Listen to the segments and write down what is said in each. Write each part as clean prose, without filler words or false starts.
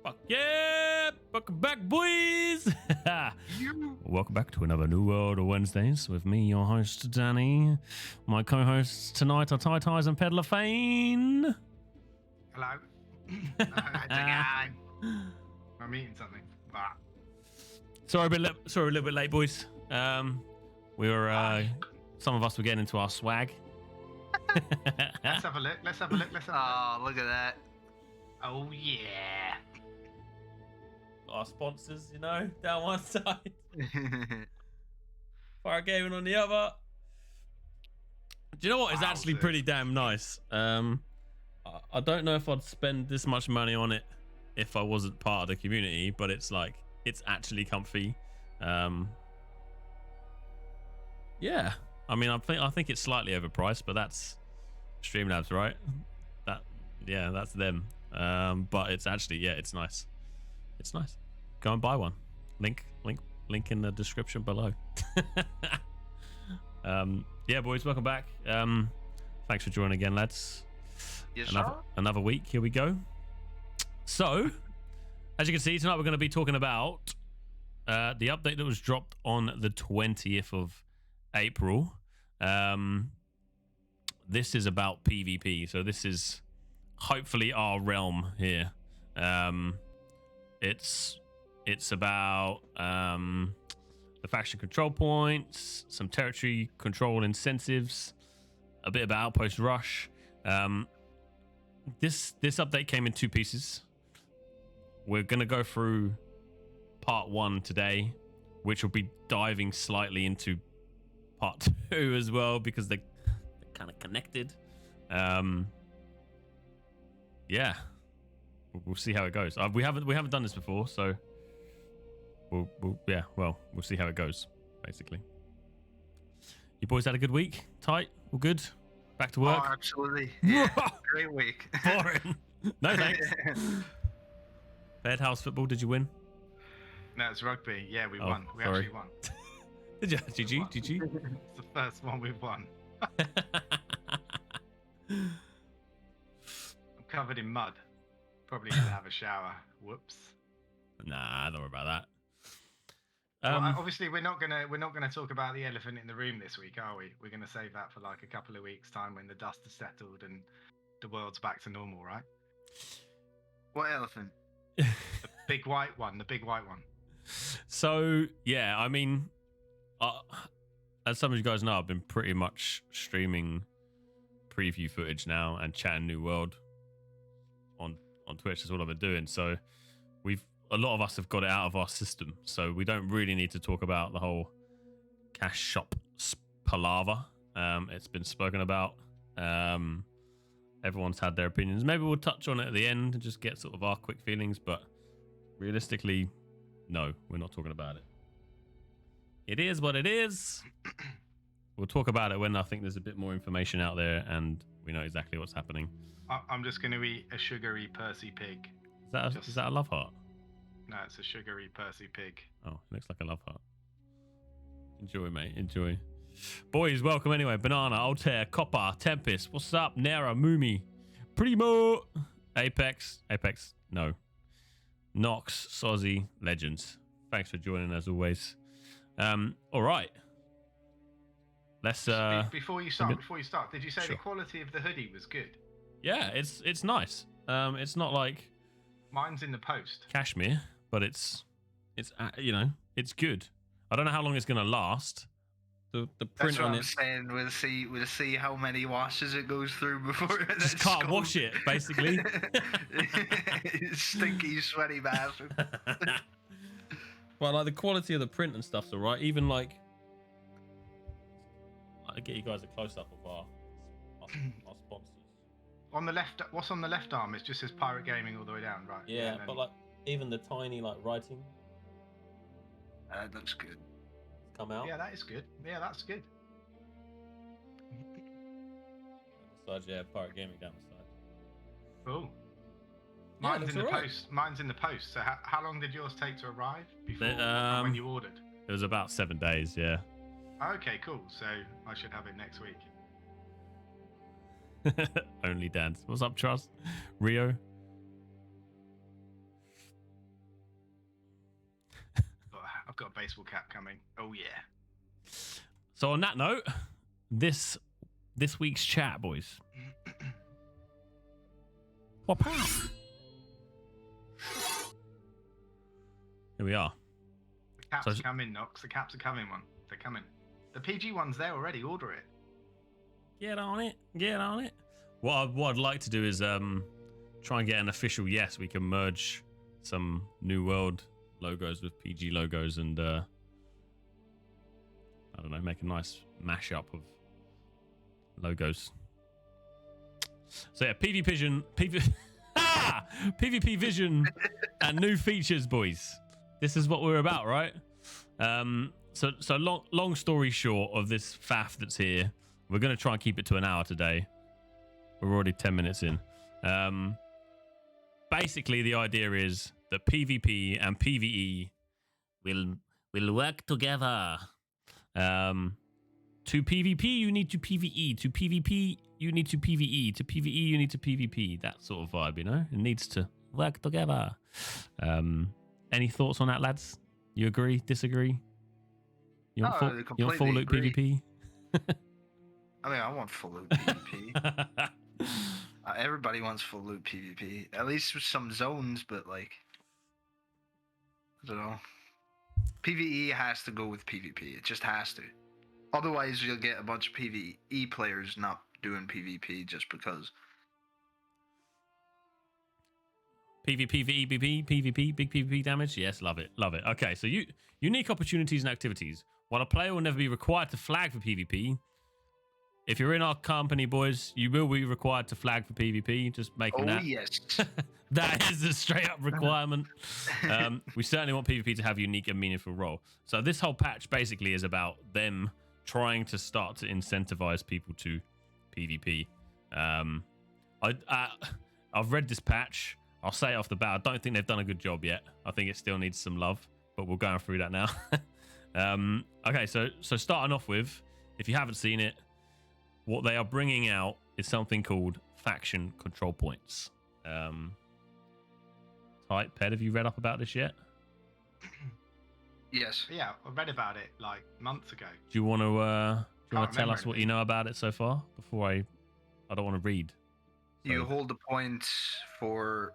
Fuck yeah! Welcome back, boys! Welcome back to another New World of Wednesdays with me, your host, Danneh. My co-hosts tonight are Ty Ties and Peddler Fane. Hello. I'm eating something. Sorry, a little bit late, boys. We were, some of us were getting into our swag. Let's have a look. Oh, look at that. Oh, yeah. Our sponsors, you know, down one side. Fire Gaming on the other. Do you know what is actually pretty damn nice? I don't know if I'd spend this much money on it if I wasn't part of the community, but it's like, it's actually comfy. Yeah. I mean, I think it's slightly overpriced, but that's Streamlabs, right? That's them. But it's actually, yeah, it's nice. It's nice. Go and buy one. Link in the description below. Yeah, boys, welcome back. Thanks for joining again, lads. Yes, another week. Here we go. So, as you can see, tonight we're going to be talking about the update that was dropped on the 20th of April. This is about PvP, so this is hopefully our realm here. It's about the faction control points, some territory control incentives, a bit about Outpost Rush. This update came in two pieces. We're gonna go through part one today, which will be diving slightly into part two as well because they're kind of connected. Yeah, we'll see how it goes. We haven't done this before, so we'll see how it goes. Basically, you boys had a good week. Tight, all good. Back to work. Oh, absolutely. Yeah, great week. Boring. No thanks. Bed house football. Did you win? No, it's rugby. Yeah, we won. We sorry. actually won. Did you? GG. It's the first one we've won. I'm covered in mud. Probably need to have a shower. Whoops. Nah, don't worry about that. Well, obviously, we're not gonna talk about the elephant in the room this week, are we? We're gonna save that for like a couple of weeks' time when the dust has settled and the world's back to normal, right? What elephant? The big white one. So yeah, I mean, as some of you guys know, I've been pretty much streaming preview footage now and chatting New World on Twitch. That's all I've been doing. So a lot of us have got it out of our system, so we don't really need to talk about the whole cash shop palaver. It's been spoken about. Everyone's had their opinions. Maybe we'll touch on it at the end and just get sort of our quick feelings, but realistically, no, we're not talking about it. It is what it is. We'll talk about it when I think there's a bit more information out there and we know exactly what's happening. I'm just going to eat a sugary Percy pig. Is that a love heart? No, it's a sugary Percy pig. Oh, it looks like a love heart. Enjoy, mate. Enjoy. Boys, welcome anyway. Banana, Altair, Copper, Tempest. What's up? Nera, Moomy, Primo, Apex, no. Nox, Sozzy, Legends. Thanks for joining as always. All right. Let's before you start, did you say Sure. the quality of the hoodie was good? Yeah, it's nice. It's not like Mine's in the post. cashmere, but it's you know, it's good. I don't know how long it's gonna last. The print That's what on I'm it saying. We'll see how many washes it goes through before it just can't wash it, basically. Stinky, sweaty bastard. Well, like the quality of the print and stuff's alright. Even like, I'll get you guys a close up of our sponsors. On the left, what's on the left arm? It just says Pirate Gaming all the way down, right? Yeah, but like even the tiny like writing That looks good. come out. Yeah, that is good. Yeah, that's good. On the side, yeah, Pirate Gaming down the side. Cool. Yeah, Mine's in the post. Mine's in the post. So how long did yours take to arrive before from when you ordered? It was about 7 days, yeah. Okay, cool. So I should have it next week. Only dance. What's up, Trust? Rio? got a baseball cap coming. Oh yeah. So on that note, this week's chat, boys. What pow? Here we are. The caps are coming, Nox. The caps are coming, one. They're coming. The PG one's there already. Order it. Get on it. Get on it. What I'd like to do is try and get an official yes. We can merge some New World logos with PG logos and I don't know, make a nice mashup of logos. So yeah, PvP Vision and new features, boys. This is what we're about, right? So long story short of this faff that's here, we're going to try and keep it to an hour today. We're already 10 minutes in. Basically, the idea is that PvP and PvE will work together. To PvP, you need to PvE. To PvP, you need to PvE. To PvE, you need to PvP. That sort of vibe, you know? It needs to work together. Any thoughts on that, lads? You agree? Disagree? You want full loot PvP? I mean, I want full loot PvP. Everybody wants full loot PvP. At least with some zones, but like, I don't know. PvE has to go with PvP. It just has to. Otherwise, you'll get a bunch of PvE players not doing PvP just because. PvP, EBP, PvP, big PvP damage. Yes, love it, love it. Okay, so unique opportunities and activities. While a player will never be required to flag for PvP, if you're in our company, boys, you will be required to flag for PvP. Just making that. Oh yes. That is a straight up requirement. We certainly want PvP to have a unique and meaningful role. So this whole patch basically is about them trying to start to incentivize people to PvP. I've read this patch. I'll say it off the bat. I don't think they've done a good job yet. I think it still needs some love, but we're going through that now. Okay, so starting off with, if you haven't seen it, what they are bringing out is something called faction control points. Type Ped, have you read up about this yet? Yes. Yeah, I read about it like months ago. Do you want to tell us what you know about it so far? Before I don't want to read. So. You hold the points for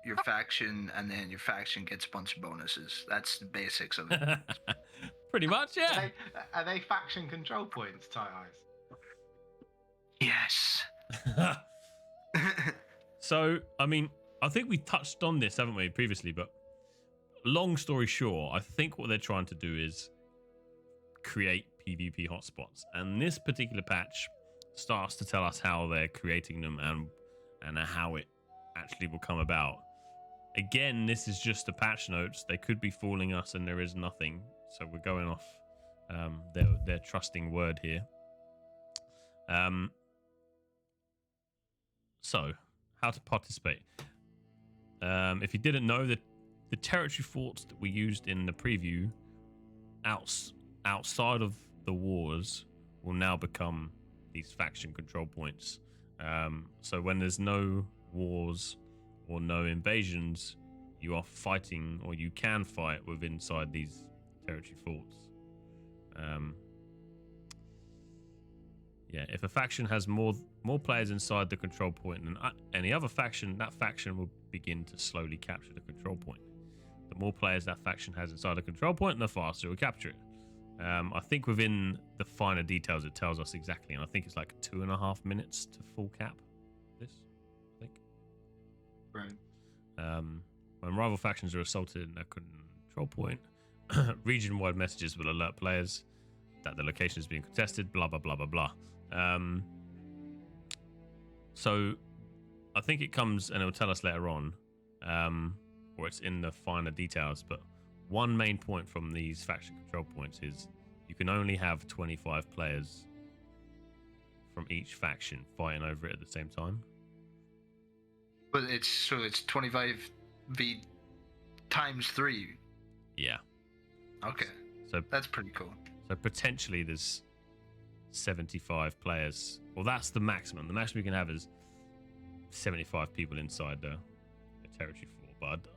your faction, and then your faction gets a bunch of bonuses. That's the basics of it. Pretty much, yeah. Are they faction control points, Tie Eyes? Yes. So, I mean, I think we touched on this, haven't we, previously? But long story short, I think what they're trying to do is create PvP hotspots. And this particular patch starts to tell us how they're creating them and how it actually will come about. Again, this is just the patch notes. They could be fooling us and there is nothing. So we're going off their trusting word here. So, how to participate. If you didn't know, the territory forts that we used in the preview outside of the wars will now become these faction control points. So when there's no wars or no invasions, you are fighting, or you can fight inside these territory forts. Yeah, if a faction has more players inside the control point than any other faction, that faction will begin to slowly capture the control point. The more players that faction has inside the control point, the faster it will capture it. I think within the finer details, it tells us exactly, and I think it's like 2.5 minutes to full cap this, I think. Right. When rival factions are assaulted in their control point, region-wide messages will alert players that the location is being contested, blah, blah, blah, blah, blah. So I think it comes, and it will tell us later on, or it's in the finer details, but one main point from these faction control points is you can only have 25 players from each faction fighting over it at the same time. But it's 25 v times 3. Yeah. Okay. So that's pretty cool. So potentially there's 75 players. Well, that's the maximum. The maximum you can have is 75 people inside the territory fort. But do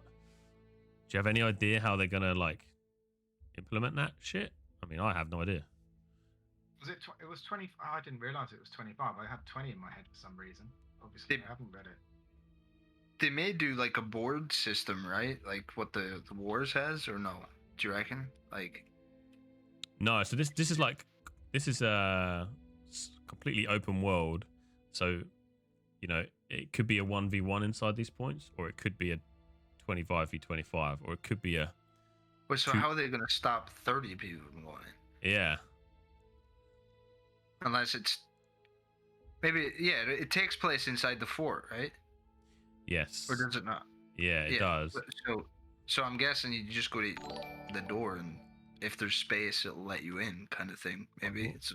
you have any idea how they're gonna like implement that shit? I mean, I have no idea. Was it? It was 20. Oh, I didn't realize it was 25. I had 20 in my head for some reason. Obviously, I haven't read it. They may do like a board system, right? Like what the Wars has, or no? Do you reckon? Like, no. So this is a completely open world. So, you know, it could be a 1v1 inside these points, or it could be a 25v25, or it could be a. Wait, so how are they going to stop 30 people from going in? Yeah. Unless it's maybe, yeah, it takes place inside the fort, right? Yes. Or does it not? Yeah, it does. So I'm guessing you just go to the door, and if there's space, it'll let you in, kind of thing. Maybe it's.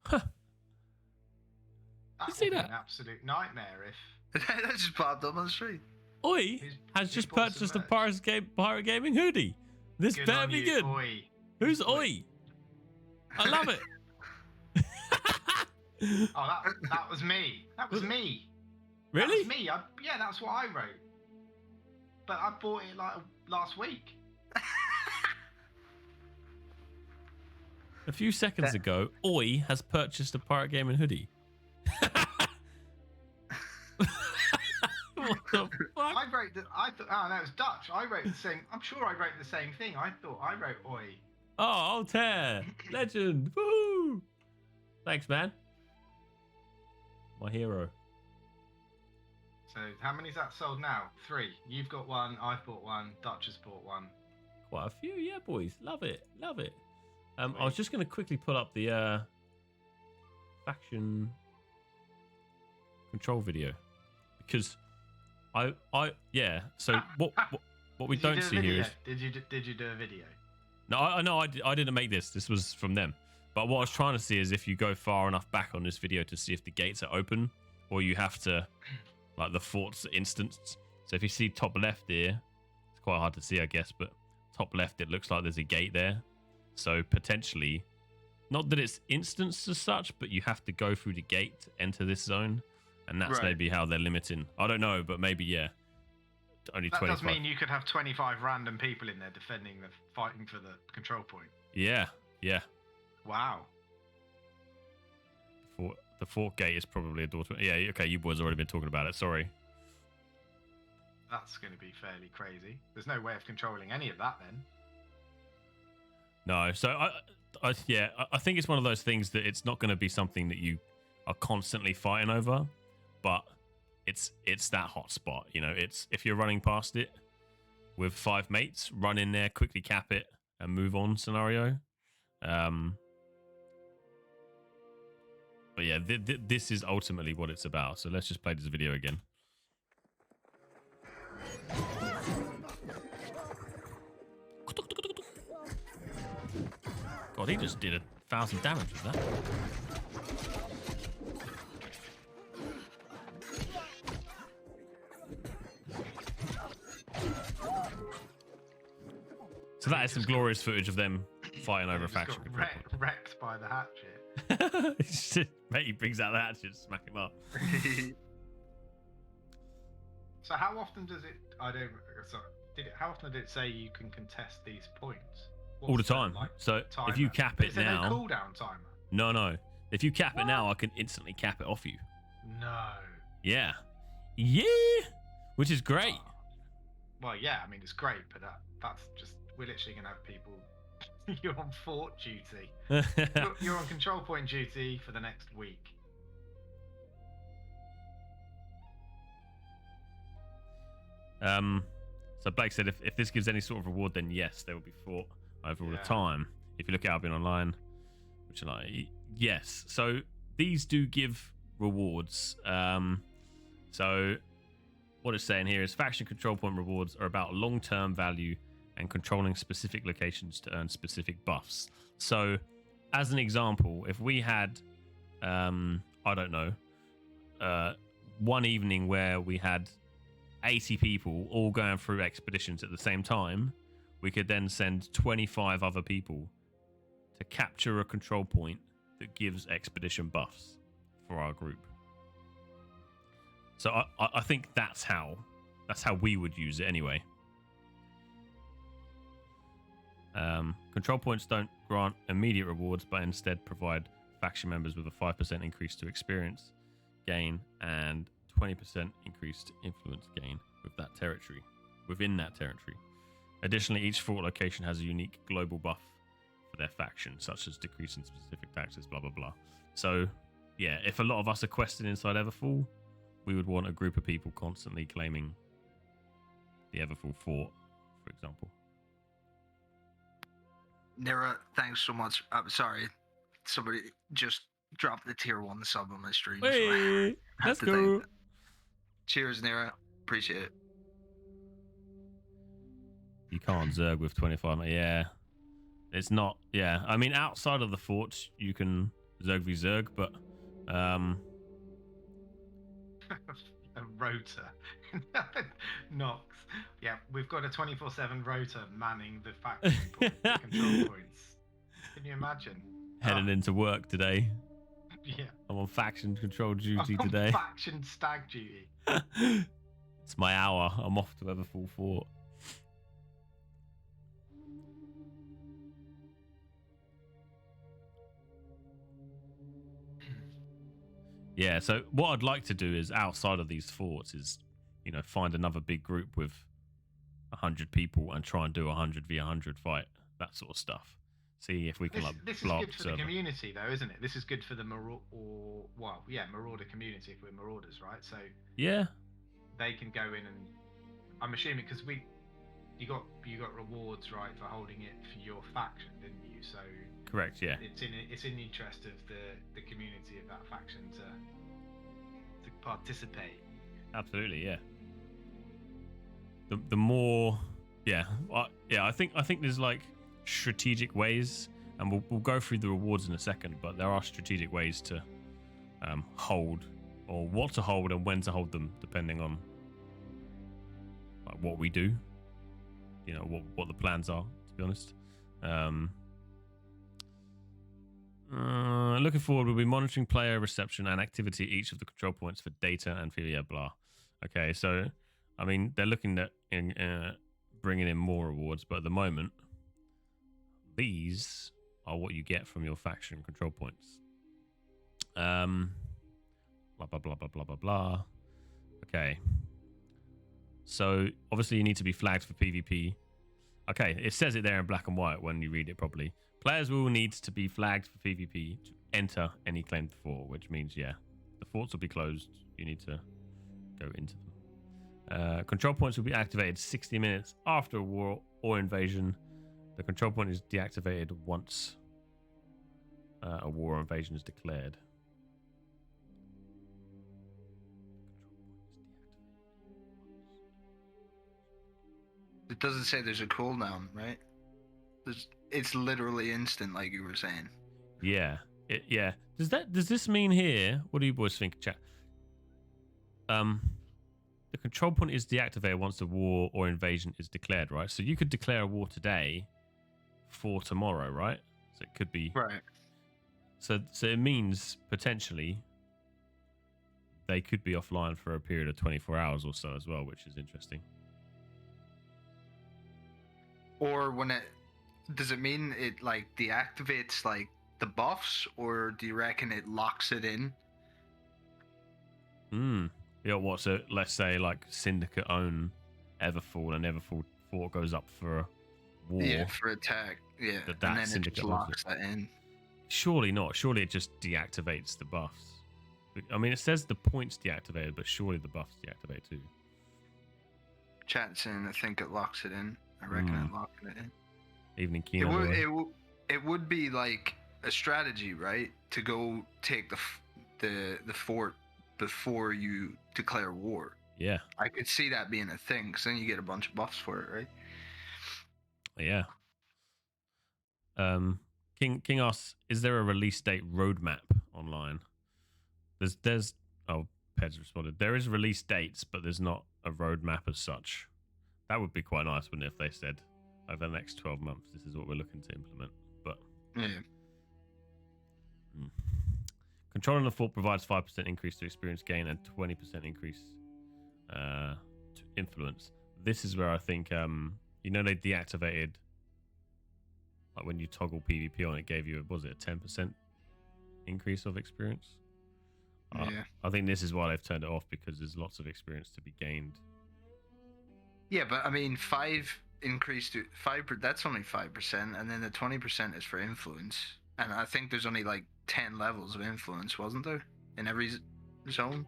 Huh. That You see would be that? an absolute nightmare if. That just popped up on the street. Oi has just purchased a Pirate Gaming hoodie. This Good better on be you, good. Oi. Who's Oi? I love it. Oh, that was me. That was me. Really? That was me. Yeah, that's what I wrote. But I bought it like last week. A few seconds ago, Oi has purchased a Pirate Gaming hoodie. What the fuck? I wrote that. I thought. Oh, no, it was Dutch. I wrote the same. I'm sure I wrote the same thing. I thought I wrote Oi. Oh, Altair. Legend. Woohoo. Thanks, man. My hero. So how many's that sold now? 3. You've got 1. I've bought 1. Dutch has bought 1. Quite a few, yeah, boys. Love it. Love it. I was just going to quickly pull up the faction control video because yeah. So what we don't see here is did you do a video? no, I didn't make this. This was from them. But what I was trying to see is if you go far enough back on this video to see if the gates are open, or you have to like the fort's instanced. So if you see top left here, it's quite hard to see, I guess, but top left it looks like there's a gate there. So potentially, not that it's instanced as such, but you have to go through the gate to enter this zone, and that's maybe how they're limiting. I don't know, but maybe only 25. That does mean you could have 25 random people in there fighting for the control point. Yeah. Wow. The fort gate is probably a door to. Yeah, okay, you boys have already been talking about it. Sorry. That's going to be fairly crazy. There's no way of controlling any of that then. No, so I think it's one of those things that it's not going to be something that you are constantly fighting over, but it's that hot spot. You know, it's if you're running past it with 5 mates, run in there, quickly cap it, and move on scenario. But yeah, this is ultimately what it's about. So let's just play this video again. God, he just did 1,000 damage with that. So that is some glorious footage of them fighting over a faction. Wrecked by the hatchet. Mate, he brings out the hatchet, smack him up. So how often does it? How often did it say you can contest these points? All the time. So timer? If you cap it now, no cooldown timer. No. If you cap it now, I can instantly cap it off you. No. Yeah. Which is great. Well, yeah. I mean, it's great, but that's just we're literally gonna have people. You're on fort duty. You're on control point duty for the next week. So Blake said if this gives any sort of reward, then yes, there will be fought over all the time. If you look at Albion Online, which are like, yes. So these do give rewards. So what it's saying here is faction control point rewards are about long-term value and controlling specific locations to earn specific buffs. So as an example, if we had, I don't know, one evening where we had 80 people all going through expeditions at the same time, we could then send 25 other people to capture a control point that gives expedition buffs for our group. So I think that's how That's how we would use it anyway. Control points don't grant immediate rewards, but instead provide faction members with a 5% increase to experience gain and 20% increased influence gain within that territory. Additionally, each fort location has a unique global buff for their faction, such as decrease in specific taxes, blah blah blah. So yeah, if a lot of us are questing inside Everfall, we would want a group of people constantly claiming the Everfall fort, for example. Nera, thanks so much. I'm sorry, somebody just dropped the tier 1 sub on my stream. Hey, So let's go. Cheers, Nera. Appreciate it. You can't Zerg with 25. Yeah, it's not. Yeah, I mean, outside of the forts, you can Zerg v Zerg, but a rotor. Nox. Yeah, we've got a 24/7 rotor manning the faction control points. Can you imagine? Heading into work today. Yeah. I'm on faction control duty I'm on today. faction stag duty. It's my hour. I'm off to Everfall Fort. Yeah, so what I'd like to do is outside of these forts is, you know, find another big group with 100 people and try and do a 100 v 100 fight, that sort of stuff. See if we can This is blow good up for the the server. community, though, isn't it? This is good for the Marauder community if we're Marauders, right? So Yeah, they can go in and I'm assuming because you got rewards, right, for holding it for your faction, didn't you? So correct. Yeah, it's in the interest of the community of that faction to participate. absolutely. Yeah. The more, yeah, I think there's like strategic ways, and we'll go through the rewards in a second. But there are strategic ways to hold, or what to hold and when to hold them, depending on like what we do. You know what the plans are. To be honest. Looking forward, we'll be monitoring player reception and activity at each of the control points for data and for blah. Okay, so I mean they're looking at bringing in more rewards, but at the moment these are what you get from your faction control points. Blah blah blah blah blah blah blah. Okay, so obviously you need to be flagged for PvP. Okay, it says it there in black and white when you read it properly. Players will need to be flagged for PvP to enter any claimed fort, which means, yeah, the forts will be closed. You need to go into them. Control points will be activated 60 minutes after a war or invasion. The control point is deactivated once a war or invasion is declared. It doesn't say there's a cooldown, right? It's literally instant, like you were saying. Yeah. Yeah. Does this mean here? What do you boys think, chat? The control point is deactivated once the war or invasion is declared, right? So you could declare a war today for tomorrow, right? So it could be right. So it means potentially they could be offline for a period of 24 hours or so as well, which is interesting. Or does it mean it like deactivates like the buffs, or do you reckon it locks it in? Yeah, what? So let's say like Syndicate own Everfall, and Everfall fort goes up for a war. Yeah, for attack. Yeah, That and then Syndicate it just locks that in. Surely not. Surely it just deactivates the buffs. I mean, it says the points deactivated, but surely the buffs deactivate too. Chat saying I think it locks it in. I reckon it locks it in. Evening Kino. It would be like a strategy, right? To go take the fort before you declare war. Yeah. I could see that being a thing, because then you get a bunch of buffs for it, right? Yeah. King asks, is there a release date roadmap online? There's Peds responded. There is release dates, but there's not a roadmap as such. That would be quite nice, wouldn't it, if they said over the next 12 months, this is what we're looking to implement. But yeah. Controlling the fort provides 5% increase to experience gain and 20% increase to influence. This is where I think you know, they deactivated, like when you toggle PvP on, it gave you was it a 10% increase of experience? Yeah. I think this is why they've turned it off, because there's lots of experience to be gained. Yeah, but I mean, 5 increase to 5. That's only 5%, and then the 20% is for influence. And I think there's only like 10 levels of influence, wasn't there, in every zone?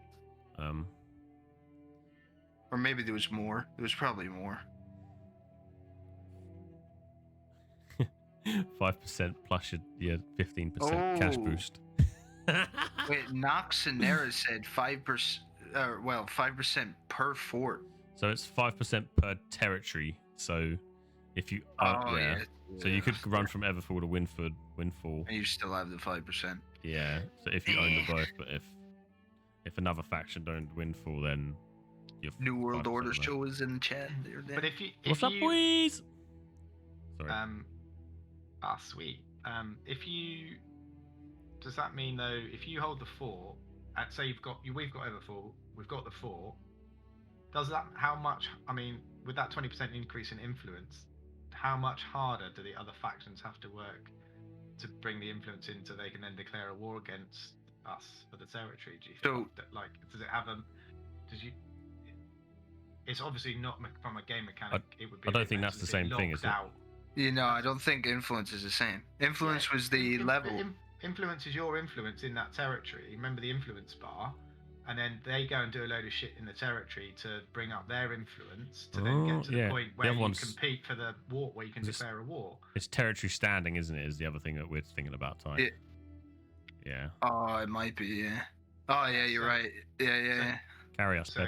Or maybe there was more. There was probably more. 5% plus your 15% cash boost. Wait, Nox and Nera said 5%. Well, 5% per fort. So it's 5% per territory. So if you so you could run from Everfall to Windfall, and you still have the 5%. Yeah. So if you own the both, but if another faction owned Windfall, then you're New World 5% Order left. show is in the chat. But if you What's up, boys? Sorry. Sweet. Does that mean though, if you hold the fort, and say we've got Everfall, we've got the fort, does that, how much, I mean, with that 20% increase in influence, how much harder do the other factions have to work to bring the influence in so they can then declare a war against us for the territory? Do you think, like, does it have them, it's obviously not from a game mechanic. It would be. I don't think that's the same thing, is it? You know, I don't think influence is the same. Influence was the level. Influence is your influence in that territory. Remember the influence bar, and then they go and do a load of shit in the territory to bring up their influence to then get to the point where you compete for the war, where you can declare a war. It's territory standing, isn't it? Is the other thing that we're thinking about, Ty? Yeah. Oh, it might be. Yeah. Oh, yeah, you're right. Yeah. Carry us. So,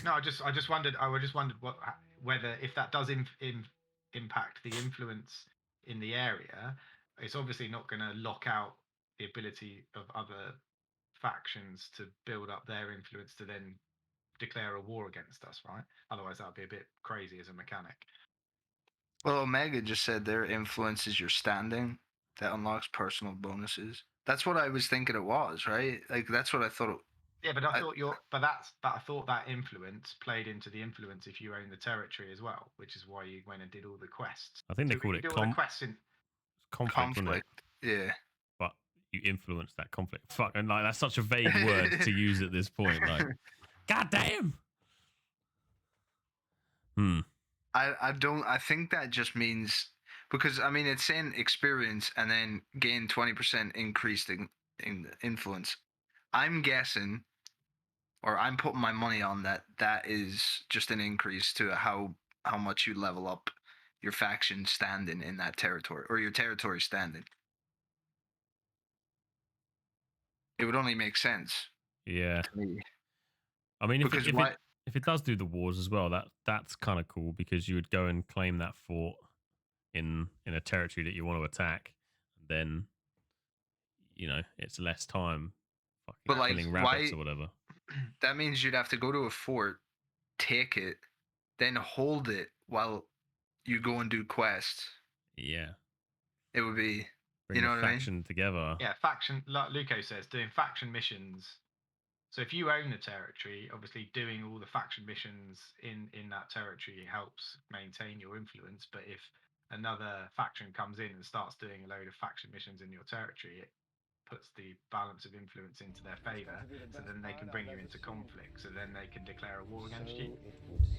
no, I just wondered whether if that does impact the influence in the area, it's obviously not going to lock out the ability of other factions to build up their influence to then declare a war against us, right? Otherwise, that would be a bit crazy as a mechanic. Well, Omega just said their influence is your standing that unlocks personal bonuses. That's what I was thinking it was, right? Like that's what I thought. Yeah, but I thought that influence played into the influence if you own the territory as well, which is why you went and did all the quests. I think they called it conflict. Yeah. But you influence that conflict. Fuck, and like that's such a vague word to use at this point. Like, god damn. I think that just means, because I mean it's saying experience and then gain 20% increased in influence. I'm guessing, or I'm putting my money on that is just an increase to how much you level up your faction standing in that territory, or your territory standing. It would only make sense. Yeah. To me. I mean, if it does do the wars as well, that's kind of cool, because you would go and claim that fort in a territory that you want to attack, then it's less time fucking killing rabbits or whatever. That means you'd have to go to a fort, take it, then hold it while you go and do quests. Yeah. It would be bring the faction together. Yeah, faction, like Luco says, doing faction missions. So if you own the territory, obviously doing all the faction missions in that territory helps maintain your influence. But if another faction comes in and starts doing a load of faction missions in your territory, it puts the balance of influence into their favor, so then they can bring you into conflict, so then they can declare a war against you.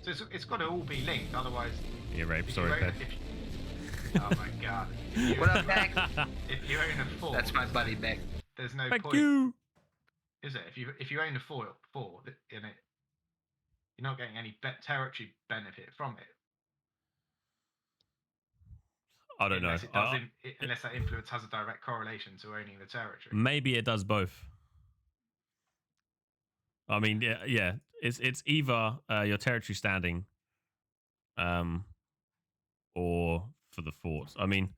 So it's got to all be linked, otherwise... Yeah, rape, sorry, Pet. Oh my god. What up, Beck? If you own a fort... That's my buddy, Beck. There's no Thank point... you! Is it? If you own a fort in it, you're not getting any territory benefit from it. I don't know. Unless that influence has a direct correlation to owning the territory. Maybe it does both. I mean, yeah. It's either your territory standing, or for the forts. I mean,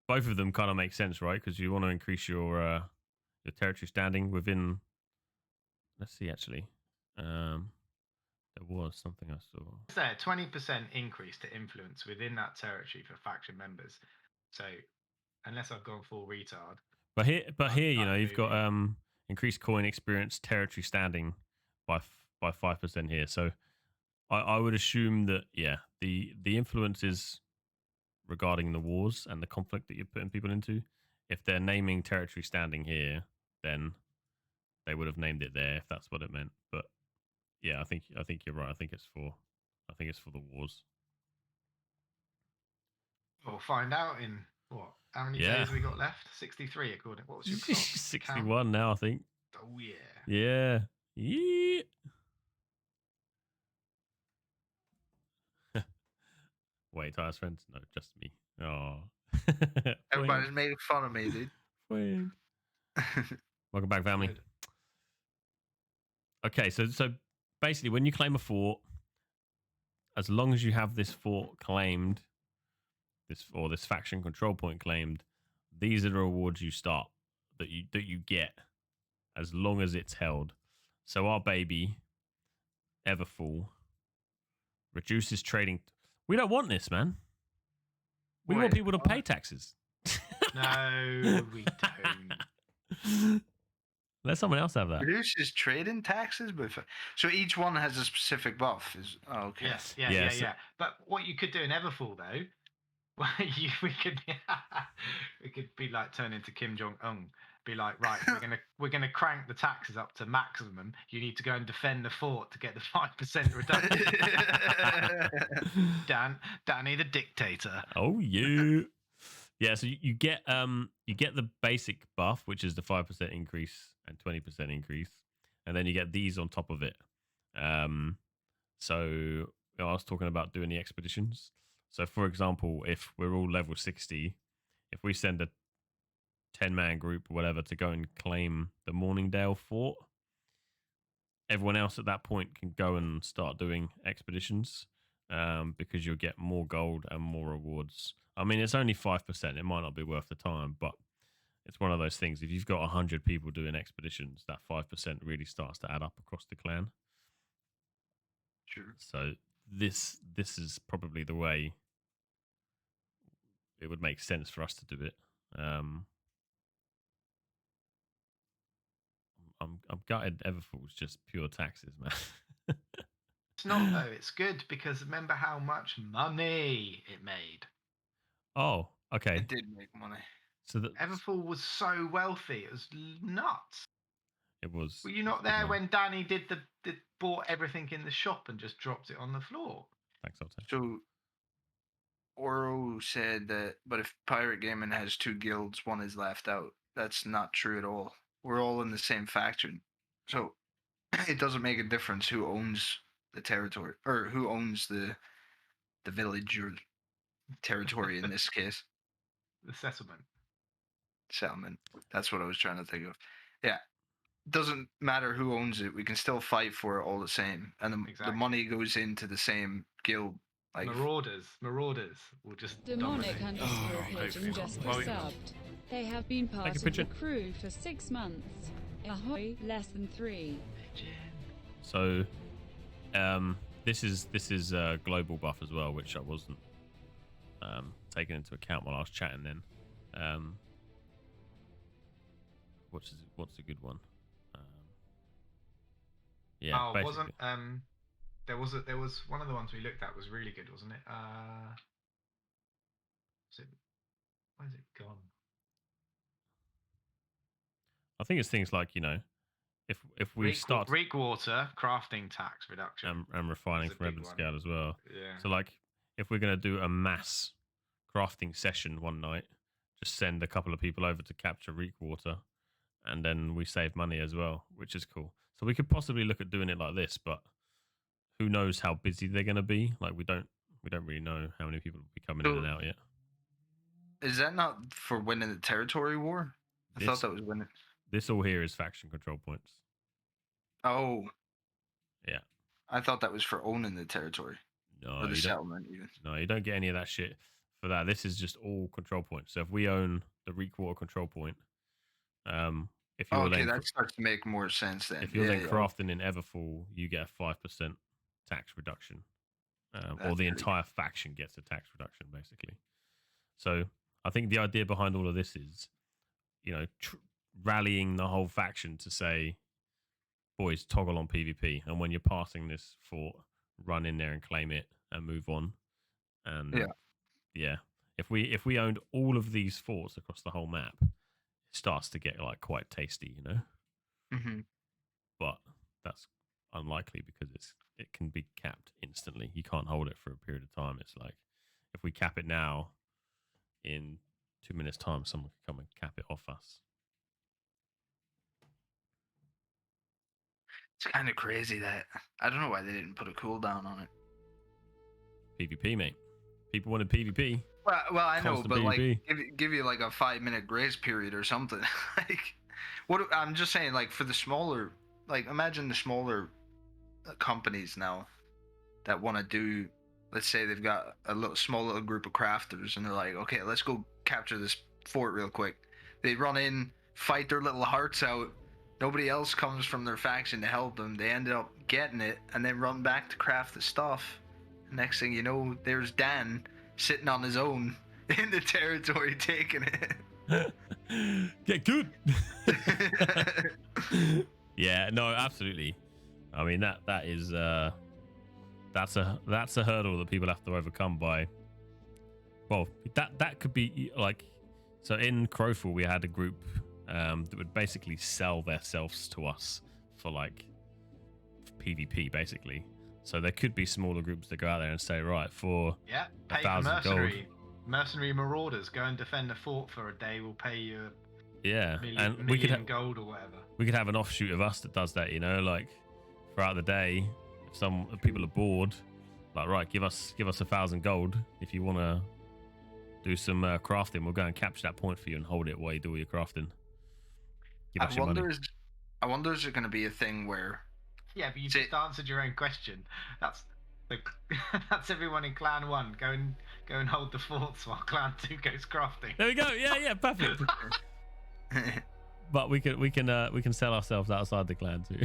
both of them kind of make sense, right? Because you want to increase your territory standing within. Let's see, actually. There was something I saw. Is there 20% increase to influence within that territory for faction members? So, unless I've gone full retard. But here, you've got increased coin experience, territory standing by 5% here. So I would assume that the influences regarding the wars and the conflict that you're putting people into, if they're naming territory standing here, then they would have named it there if that's what it meant. But yeah, I think you're right. I think it's for the wars. We'll find out in what? How many Yeah. days we got left? 63 according. What was your clock? 61 now, I think. Oh yeah. Yeah. Yeah. Wait, Tyler's friends? No, just me. Oh. Everybody's making fun of me, dude. Welcome back, family. Good. Okay, so basically, when you claim a fort, as long as you have this fort claimed, this faction control point claimed, these are the rewards you start that you get as long as it's held. So our baby Everfall reduces trading. We don't want this, man. We want people to pay taxes. No, we don't. Let someone else have that. Reduces trading taxes, but so each one has a specific buff. Okay. Yes, Yes. yeah. But what you could do in Everfall though, we could be like turn into Kim Jong Un. Be like, right, we're gonna crank the taxes up to maximum. You need to go and defend the fort to get the 5% reduction. Danneh the dictator. Oh yeah. Yeah, so you get the basic buff, which is the 5% increase and 20% increase, and then you get these on top of it. So I was talking about doing the expeditions. So for example, if we're all level 60, if we send a 10-man group or whatever to go and claim the Morningdale fort, everyone else at that point can go and start doing expeditions, because you'll get more gold and more rewards. I mean, it's only 5%. It might not be worth the time, but it's one of those things. If you've got 100 people doing expeditions, that 5% really starts to add up across the clan. Sure. So this is probably the way it would make sense for us to do it. I'm gutted Everfall's just pure taxes, man. It's not though. It's good because remember how much money it made. Oh, okay. It did make money. So Everfall was so wealthy. It was nuts. It was. Were you not there when Danneh bought everything in the shop and just dropped it on the floor? Thanks, Alter. So Oro said that, but if Pirate Gaming has 2 guilds, one is left out. That's not true at all. We're all in the same faction. So it doesn't make a difference who owns the territory or who owns the village or territory in this case. The settlement. Settlement. That's what I was trying to think of. Yeah. Doesn't matter who owns it. We can still fight for it all the same. And the money goes into the same guild. Like Marauders will just Demonic dominate. underscore pigeon just resubbed. They have been part of the crew for 6 months. Ahoy, less than 3. So, this is a global buff as well, which I wasn't taking into account while I was chatting. Then, what's a good one? Yeah. Oh, basically. wasn't there was one of the ones we looked at was really good, wasn't it? Where's it gone? I think it's things like, if we start Reek water crafting tax reduction and refining from Rebel Scale as well. Yeah. So like, if we're gonna do a mass crafting session one night, just send a couple of people over to capture Reek water, and then we save money as well, which is cool. So we could possibly look at doing it like this, but who knows how busy they're going to be? Like we don't really know how many people will be coming in and out yet. Is that not for winning the territory war? I thought that was winning. This all here is faction control points. Oh. Yeah. I thought that was for owning the territory. No, or the settlement even. No, you don't get any of that shit for that. This is just all control points. So if we own the Reek water control point, if you're that starts to make more sense then. If you're crafting in Everfall, you get a 5% tax reduction, or the entire faction gets a tax reduction, basically. So I think the idea behind all of this is, rallying the whole faction to say, boys, toggle on PvP, and when you're passing this fort, run in there and claim it and move on. And Yeah. if we owned all of these forts across the whole map, it starts to get like quite tasty, you know. Mm-hmm. But that's unlikely because it can be capped instantly. You can't hold it for a period of time. It's like if we cap it now, in 2 minutes' time, someone could come and cap it off us. It's kind of crazy that I don't know why they didn't put a cooldown on it. PvP, mate. People wanted PvP. Well, I know, Constant but PvP. like, give you like a 5-minute grace period or something. Like, what I'm just saying, like for the smaller, like imagine the smaller companies now that want to do. Let's say they've got a small little group of crafters, and they're like, okay, let's go capture this fort real quick. They run in, fight their little hearts out. Nobody else comes from their faction to help them. They end up getting it, and then run back to craft the stuff. Next thing you know, there's Dan sitting on his own in the territory taking it. Get good. Yeah, no, absolutely. I mean that is that's a hurdle that people have to overcome by. Well, that could be like, so in Crowfall we had a group that would basically sell themselves to us for like PvP basically. So there could be smaller groups that go out there and say, right, for pay for 1,000 gold. Mercenary marauders, go and defend the fort for a day. We'll pay you and million we could gold or whatever. We could have an offshoot of us that does that, you know, like throughout the day. If people are bored, like, right, give us 1,000 gold if you want to do some crafting. We'll go and capture that point for you and hold it while you do all your crafting. Give us your money. I wonder, is there going to be a thing where? Yeah, but you just answered your own question. That's that's everyone in Clan 1. Go and hold the forts while Clan 2 goes crafting. There we go. Yeah, perfect. But we can sell ourselves outside the clan too.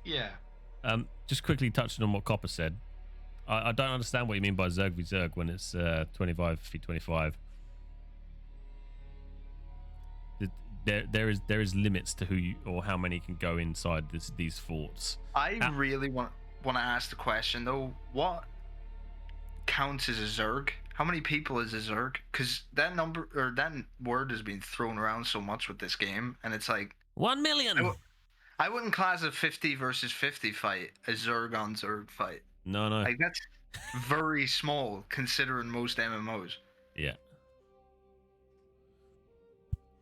Yeah. Just quickly touching on what Copper said. I don't understand what you mean by Zerg v Zerg when it's 25 v 25. There is limits to who you or how many can go inside these forts. I really want to ask the question though. What counts as a Zerg? How many people is a Zerg? Because that number or that word has been thrown around so much with this game, and it's like 1 million. I wouldn't class a 50 versus 50 fight a Zerg on Zerg fight. No. Like that's very small considering most MMOs. Yeah.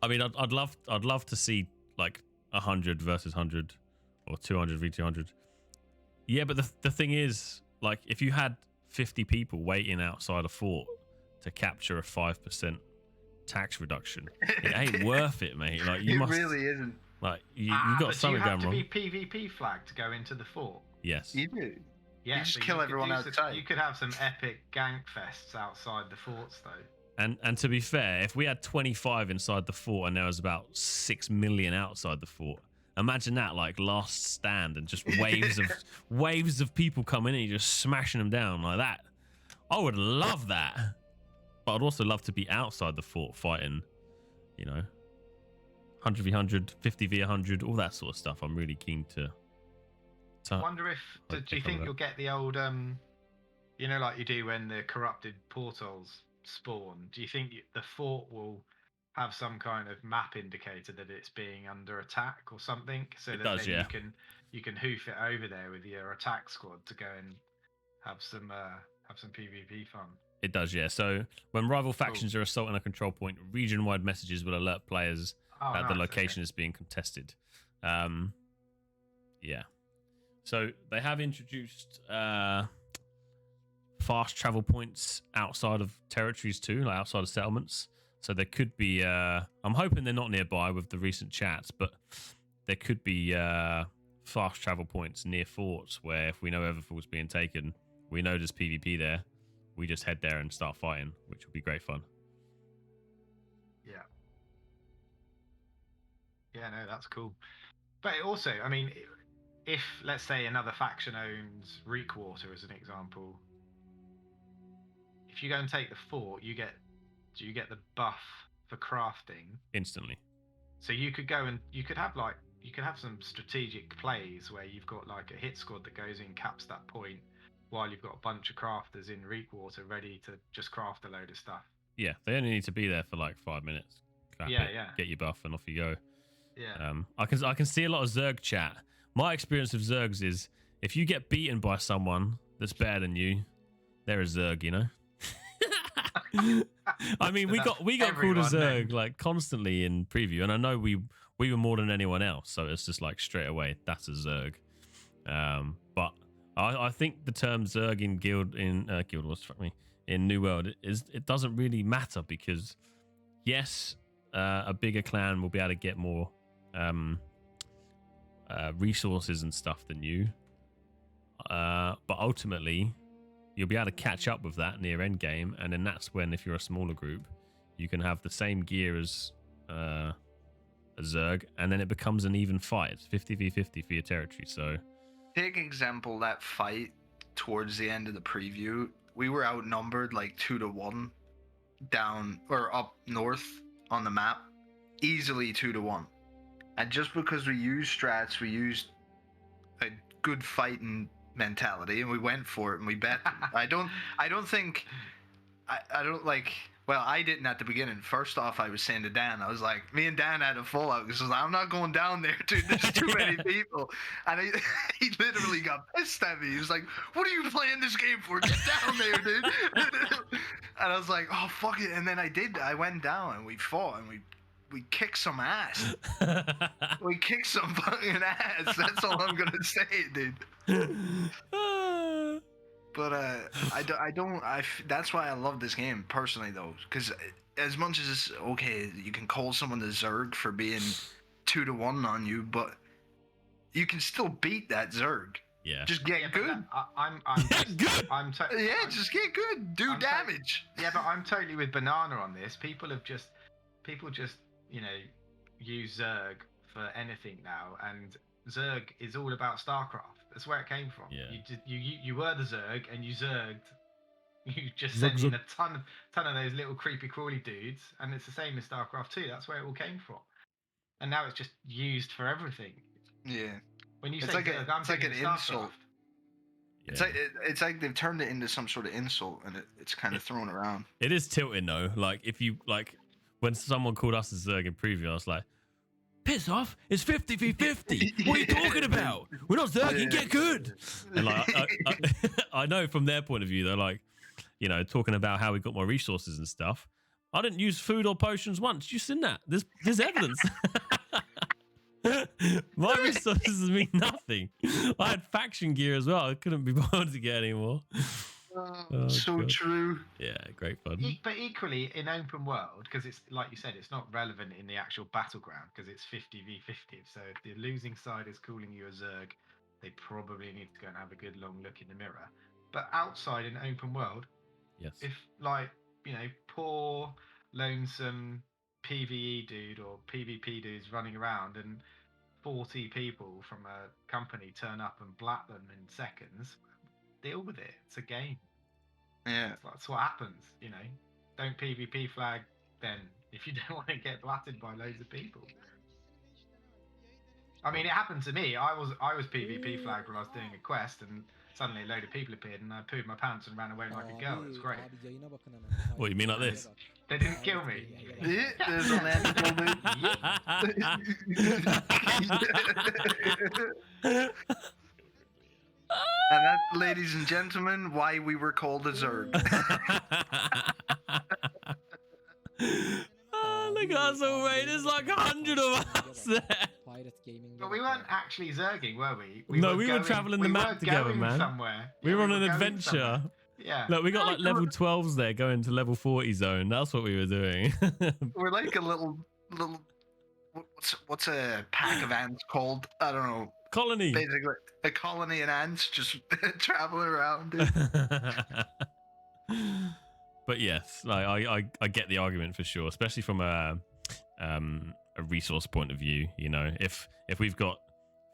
I mean, I'd love to see like 100 versus 100 or 200 v 200. Yeah, but the thing is, like, if you had 50 people waiting outside a fort to capture a 5% tax reduction, it ain't worth it, mate. Like, you really isn't. Like, you got something going wrong. Do you have to be PvP flagged to go into the fort? Yes. You do. Yeah, you just kill everyone outside. You could have some epic gank fests outside the forts, though. And to be fair, if we had 25 inside the fort and there was about 6 million outside the fort, imagine that, like, last stand and just waves of people coming in and you're just smashing them down like that. I would love that. But I'd also love to be outside the fort fighting, you know, 100 v 100, 50 v 100, all that sort of stuff. I'm really keen to I wonder if, do you think you'll get the old, you know, like you do when the corrupted portals spawn, do you think the fort will have some kind of map indicator that it's being under attack or something, so that you can hoof it over there with your attack squad to go and have some PvP fun? It does, yeah. So when rival factions are assaulting a control point, region-wide messages will alert players that the location is being contested. Yeah. So they have introduced fast travel points outside of territories too, like outside of settlements. So there could be, I'm hoping they're not nearby with the recent chats, but there could be fast travel points near forts where if we know Everfort's being taken, we know there's PvP there, we just head there and start fighting, which would be great fun. Yeah. Yeah, no, that's cool. But also, I mean, if, let's say, another faction owns Reekwater as an example, if you go and take the fort, you get the buff for crafting instantly. So you could go and you could have like you can have some strategic plays where you've got like a hit squad that goes in, caps that point, while you've got a bunch of crafters in Reekwater ready to just craft a load of stuff. Yeah, they only need to be there for like 5 minutes. Crap Yeah, it, yeah. get your buff and off you go. Yeah. I can see a lot of Zerg chat. My experience with Zergs is if you get beaten by someone that's better than you, they're a Zerg, you know. I mean, we got called a Zerg like constantly in preview, and I know we were more than anyone else, so it's just like straight away that's a Zerg. But I think the term Zerg in Guild Wars, in New World it doesn't really matter because yes, a bigger clan will be able to get more resources and stuff than you, but ultimately you'll be able to catch up with that near end game, and then that's when, if you're a smaller group, you can have the same gear as a Zerg, and then it becomes an even fight. It's 50v50 for your territory. So take example, that fight towards the end of the preview, we were outnumbered like 2-1 down or up north on the map, easily 2-1. And just because we used strats, we used a good fighting mentality, and we went for it and we bet them. I don't like. Well, I didn't at the beginning. First off, I was saying to Dan, I was like, me and Dan had a fallout because I'm not going down there, dude. There's too many people. And he literally got pissed at me. He was like, what are you playing this game for? Get down there, dude. And I was like, oh, fuck it. And then I did. I went down and we fought and we kicked some ass. We kicked some fucking ass. That's all I'm going to say, dude. But that's why I love this game personally, though, because as much as it's okay, you can call someone the Zerg for being 2-1 on you, but you can still beat that Zerg. Yeah. Just get good. Just get good. Do damage. But I'm totally with Banana on this. People just use Zerg for anything now, and Zerg is all about StarCraft. That's where it came from. Yeah. You were the Zerg, and you zerged. You just sent in a ton of those little creepy crawly dudes, and it's the same as StarCraft 2. That's where it all came from. And now it's just used for everything. Yeah. When you it's say like Zerg, I'm like an StarCraft. insult. Yeah. It's like they've turned it into some sort of insult, and it's kind of thrown around. It is tilting though. Like if you when someone called us a Zerg in preview, I was like, piss off, it's 50v50. What are you talking about? We're not Zerging, get good. And like I know from their point of view, they're like, talking about how we got more resources and stuff. I didn't use food or potions once. You seen that? There's evidence. My resources mean nothing. I had faction gear as well. I couldn't be bothered to get any more. So God. True. Yeah, great fun. But equally in open world, because it's like you said, it's not relevant in the actual battleground because it's 50v50. So if the losing side is calling you a Zerg, they probably need to go and have a good long look in the mirror. But outside in open world, yes, if poor lonesome PvE dude or PvP dude's running around and 40 people from a company turn up and blat them in seconds, deal with it. It's a game. Yeah. That's what happens, Don't PvP flag then if you don't want to get blatted by loads of people. I mean, it happened to me. I was PvP flagged when I was doing a quest, and suddenly a load of people appeared, and I pooed my pants and ran away like a girl. It was great. What, you mean like this? They didn't kill me. Yeah, there's a man. And that, ladies and gentlemen, why we were called a Zerg. Look at us all, mate. There's like 100 of us there. But we weren't actually Zerging, were we? We were traveling the map together, man. Somewhere. We were on an adventure. Somewhere. Yeah. Look, we got like level 12s there going to level 40 zone. That's what we were doing. We're like a little. What's a pack of ants called? I don't know. Colony. Basically, a colony of ants just traveling around. Dude. But yes, like I get the argument for sure, especially from a resource point of view. If we've got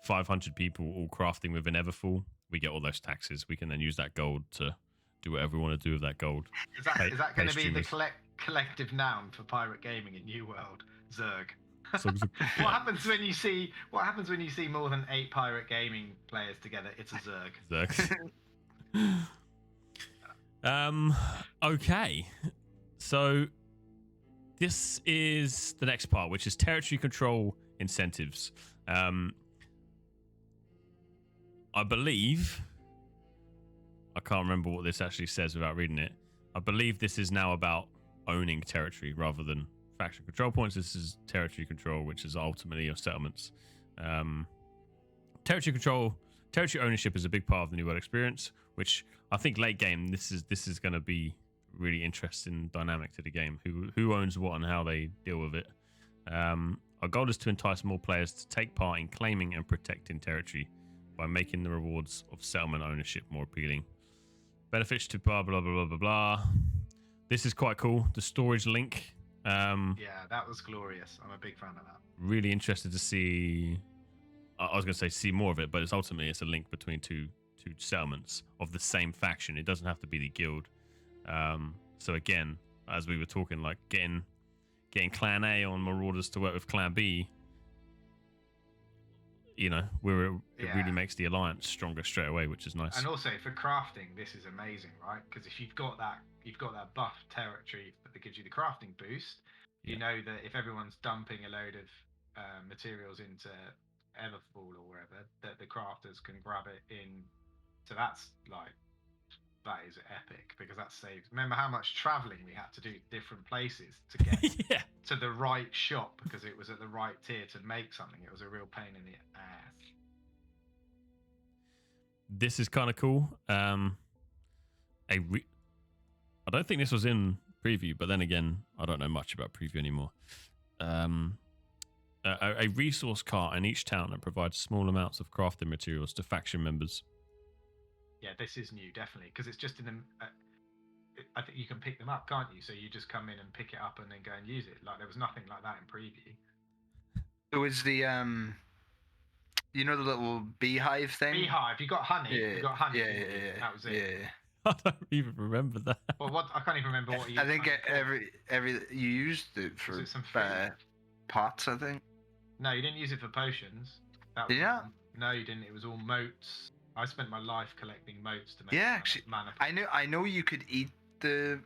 500 people all crafting with an Everfull, we get all those taxes. We can then use that gold to do whatever we want to do with that gold. Is that going to be the collective noun for pirate gaming in New World? Zerg. Songs of- What happens when you see more than 8 pirate gaming players together? It's a Zerg. Zergs. Okay. So this is the next part, which is territory control incentives. I believe, I can't remember what this actually says without reading it. I believe this is now about owning territory rather than faction control points. This is territory control, which is ultimately your settlements. Territory control, territory ownership is a big part of the New World experience, which I think late game, this is going to be really interesting dynamic to the game. Who owns what and how they deal with it. Our goal is to entice more players to take part in claiming and protecting territory by making the rewards of settlement ownership more appealing. Benefits to blah blah blah blah blah blah. This is quite cool. The storage link. Yeah, that was glorious. I'm a big fan of that. Really interested to see. I was going to say see more of it, but it's ultimately a link between two settlements of the same faction. It doesn't have to be the guild. So again, as we were talking, like getting Clan A on Marauders to work with Clan B. You know, it really makes the alliance stronger straight away, which is nice. And also for crafting, this is amazing, right? Because if you've got that buff territory that gives you the crafting boost, you know that if everyone's dumping a load of materials into Everfall or wherever, that the crafters can grab it in. So that is epic, because that saves. Remember how much traveling we had to do different places to get to the right shop, because it was at the right tier to make something. It was a real pain in the ass. This is kind of cool. I don't think this was in preview, but then again, I don't know much about preview anymore. A resource cart in each town that provides small amounts of crafting materials to faction members. Yeah, this is new, definitely, because it's just in the. I think you can pick them up, can't you? So you just come in and pick it up and then go and use it. Like there was nothing like that in preview. It was the you know, the little beehive thing. Beehive. You got honey. Yeah, You got honey. yeah. That was it. Yeah. I don't even remember that. Well, what I can't even remember what you. I think every you used it for Was it some food? pots, I think. No, you didn't use it for potions. Did you not? No, you didn't. It was all moats. I spent my life collecting moats to make. Yeah, actually, mana. I know you could eat the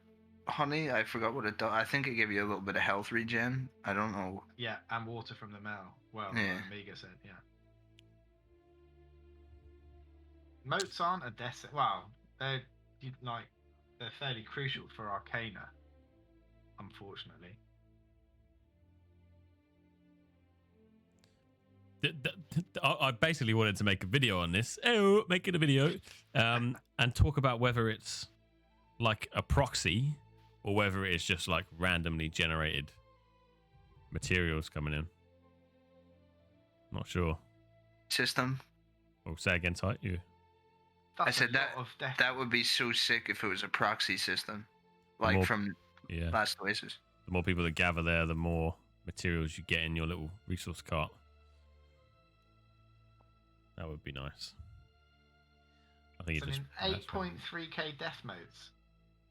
honey. I forgot what it does. I think it gave you a little bit of health regen. I don't know. Yeah, and water from the well. Well, Yeah. Amiga said, yeah. Moats aren't a well, they're fairly crucial for Arcana, unfortunately. I basically wanted to make a video on this. Oh, making a video, and talk about whether it's like a proxy or whether it's just like randomly generated materials coming in. Not sure. System. Oh, say again, tight you. I said that would be so sick if it was a proxy system, like from Last Oasis. The more people that gather there, the more materials you get in your little resource cart. That would be nice. I think so it just. In 8.3k death modes,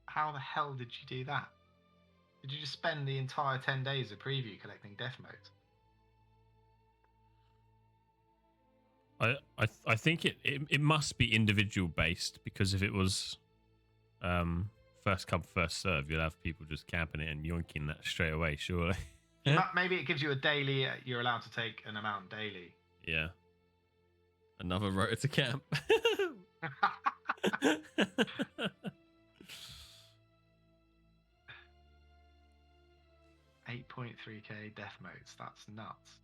how the hell did you do that? Did you just spend the entire 10 days of preview collecting death modes? I think it must be individual based, because if it was first come first serve, you'll have people just camping it and yoinking that straight away, surely. Maybe it gives you a daily. You're allowed to take an amount daily. Yeah. Another rotor to camp. 8.3k death modes. That's nuts.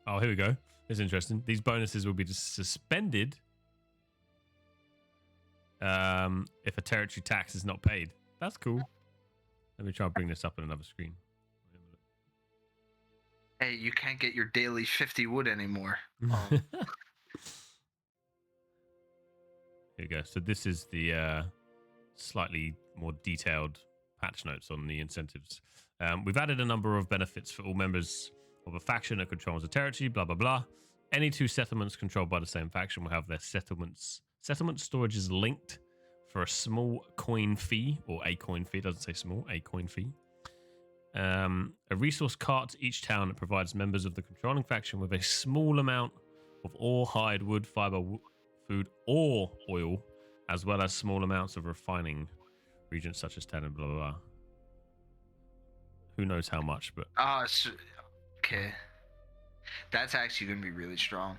Oh, here we go. It's interesting. These bonuses will be suspended if a territory tax is not paid. That's cool. Let me try and bring this up on another screen. Hey, you can't get your daily 50 wood anymore. Here we go. So this is the slightly more detailed patch notes on the incentives. We've added a number of benefits for all members of a faction that controls a territory, blah, blah, blah. Any two settlements controlled by the same faction will have their settlement storages linked for a small coin fee, or a coin fee. It doesn't say small, a coin fee. A resource cart to each town that provides members of the controlling faction with a small amount of ore, hide, wood, fiber, food, or oil, as well as small amounts of refining regions such as Danneh, blah, blah, blah. Who knows how much, but... okay. That's actually going to be really strong.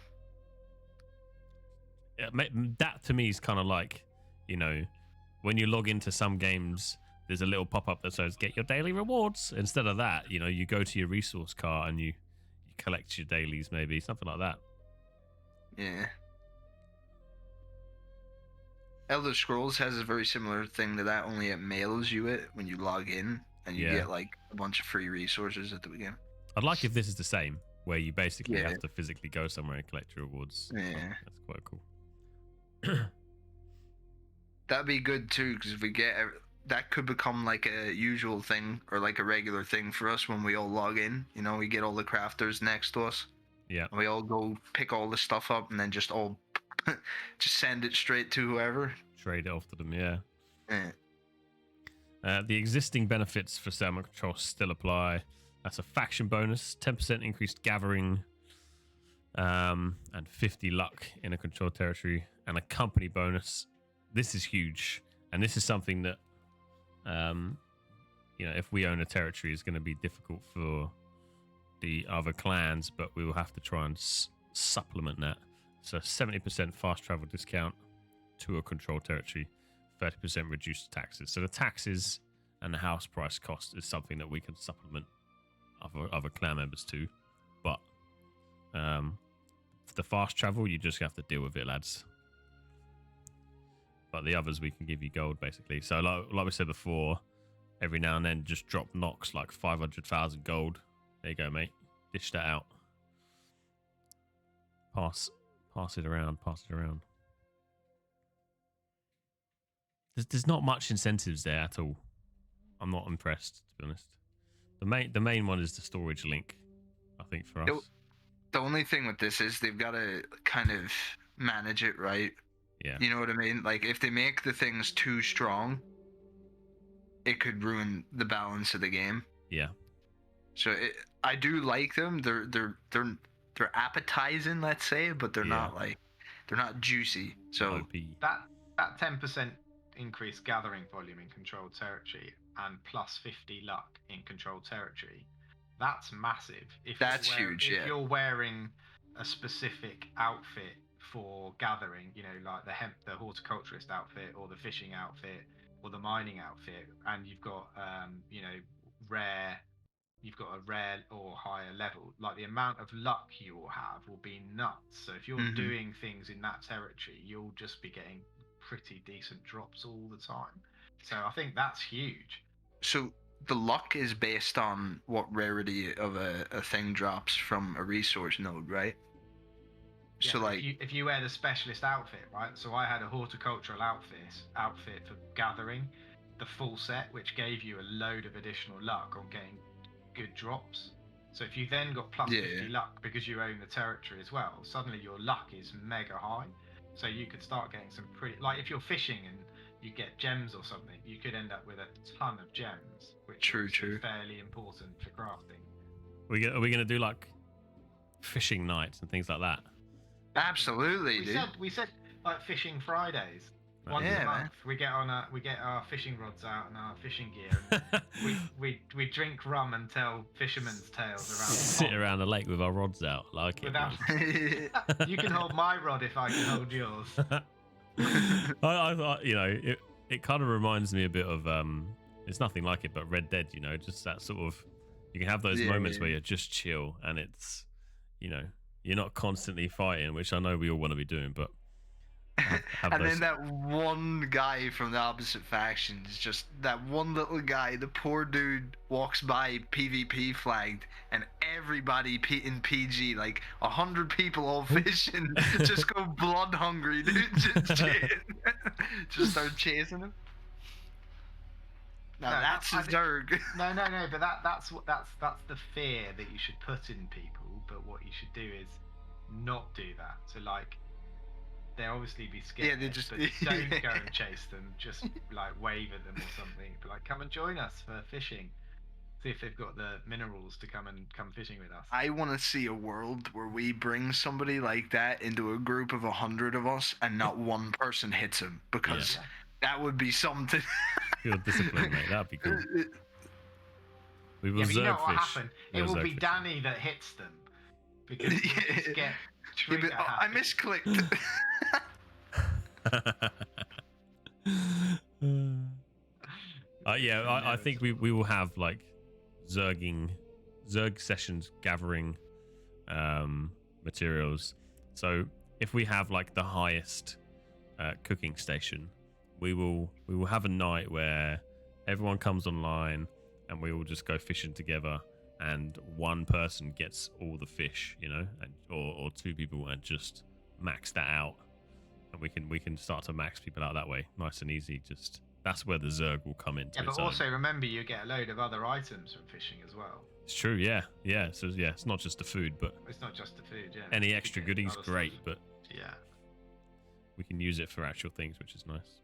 Yeah, that to me is kind of like, you know, when you log into some games, there's a little pop-up that says, get your daily rewards. Instead of that, you know, you go to your resource cart and you collect your dailies, maybe, something like that. Yeah. Elder Scrolls has a very similar thing to that, only it mails you it when you log in, and you get like a bunch of free resources at the beginning. I'd like if this is the same, where you basically have to physically go somewhere and collect your rewards. Yeah. That's quite cool. That'd be good too, because if we get that, could become like a usual thing or like a regular thing for us when we all log in. You know, we get all the crafters next to us. Yeah. We all go pick all the stuff up and then just all just send it straight to whoever. Trade it off to them, yeah. Yeah. The existing benefits for settlement control still apply. That's a faction bonus, 10% increased gathering, and 50 luck in a controlled territory, and a company bonus. This is huge, and this is something that, you know, if we own a territory, is going to be difficult for the other clans, but we will have to try and supplement that. So 70% fast travel discount to a controlled territory, 30% reduced taxes. So the taxes and the house price cost is something that we can supplement other clan members to, but for the fast travel, you just have to deal with it, lads. But the others, we can give you gold, basically. So like we said before, every now and then just drop Nox like 500,000 gold. There you go, mate. Dish that out. Pass it around. There's not much incentives there at all. I'm not impressed, to be honest. The main one is the storage link, I think, for us. The only thing with this is they've got to kind of manage it right. Yeah. You know what I mean? Like, if they make the things too strong, it could ruin the balance of the game. Yeah. So I do like them. They're appetizing, let's say, but they're not juicy. So that 10% increased gathering volume in controlled territory and plus 50 luck in controlled territory, that's massive. That's huge. If you're wearing a specific outfit for gathering, you know, like the horticulturist outfit or the fishing outfit or the mining outfit, and you've got you've got a rare or higher level, like the amount of luck you will have will be nuts. So if you're doing things in that territory, you'll just be getting pretty decent drops all the time. So I think that's huge. So the luck is based on what rarity of a thing drops from a resource node, right? Yeah, so like if you wear the specialist outfit, right? So I had a horticultural outfit for gathering, the full set, which gave you a load of additional luck on getting good drops. So if you then got plus 50 luck because you own the territory as well, suddenly your luck is mega high. So you could start getting some pretty, like if you're fishing and you get gems or something, you could end up with a ton of gems, which is fairly important for crafting. Are we going to do like fishing nights and things like that? Absolutely, we said like fishing Fridays. Once a month, we get our fishing rods out and our fishing gear. And we drink rum and tell fishermen's tales around. Sit around the lake with our rods out, like it. You can hold my rod if I can hold yours. I thought, you know, it kind of reminds me a bit of it's nothing like it, but Red Dead. You know, just that sort of, you can have those moments where you're just chill and it's, you know, you're not constantly fighting, which I know we all want to be doing, but. And then that one guy from the opposite faction is just that one little guy. The poor dude walks by PvP flagged, and everybody in PG, like 100 people all fishing, just go blood hungry, dude. Just start chasing him. Now that's his Zerg. No, but that's the fear that you should put in people. But what you should do is not do that. So like. They obviously be scared, they just but don't go and chase them. Just like wave at them or something. Be like, come and join us for fishing. See if they've got the minerals to come fishing with us. I want to see a world where we bring somebody like that into a group of 100 of us, and not one person hits him, because that would be something. Pure discipline, mate. That'd be cool. We will But you know Zerg what will fish. happen? It will be Danneh that hits them. Because you just get trigger I happy. misclicked. I think we will have like Zerg sessions gathering materials. So if we have like the highest cooking station, we will have a night where everyone comes online and we all just go fishing together, and one person gets all the fish, you know, and, or two people, and just max that out, and we can start to max people out that way, nice and easy. Just that's where the Zerg will come into. Yeah, but also remember, you get a load of other items from fishing as well. It's true, yeah. So yeah, it's not just the food, but it's not just the food. Yeah, any extra goodies, great, stuff. but yeah, we can use it for actual things, which is nice.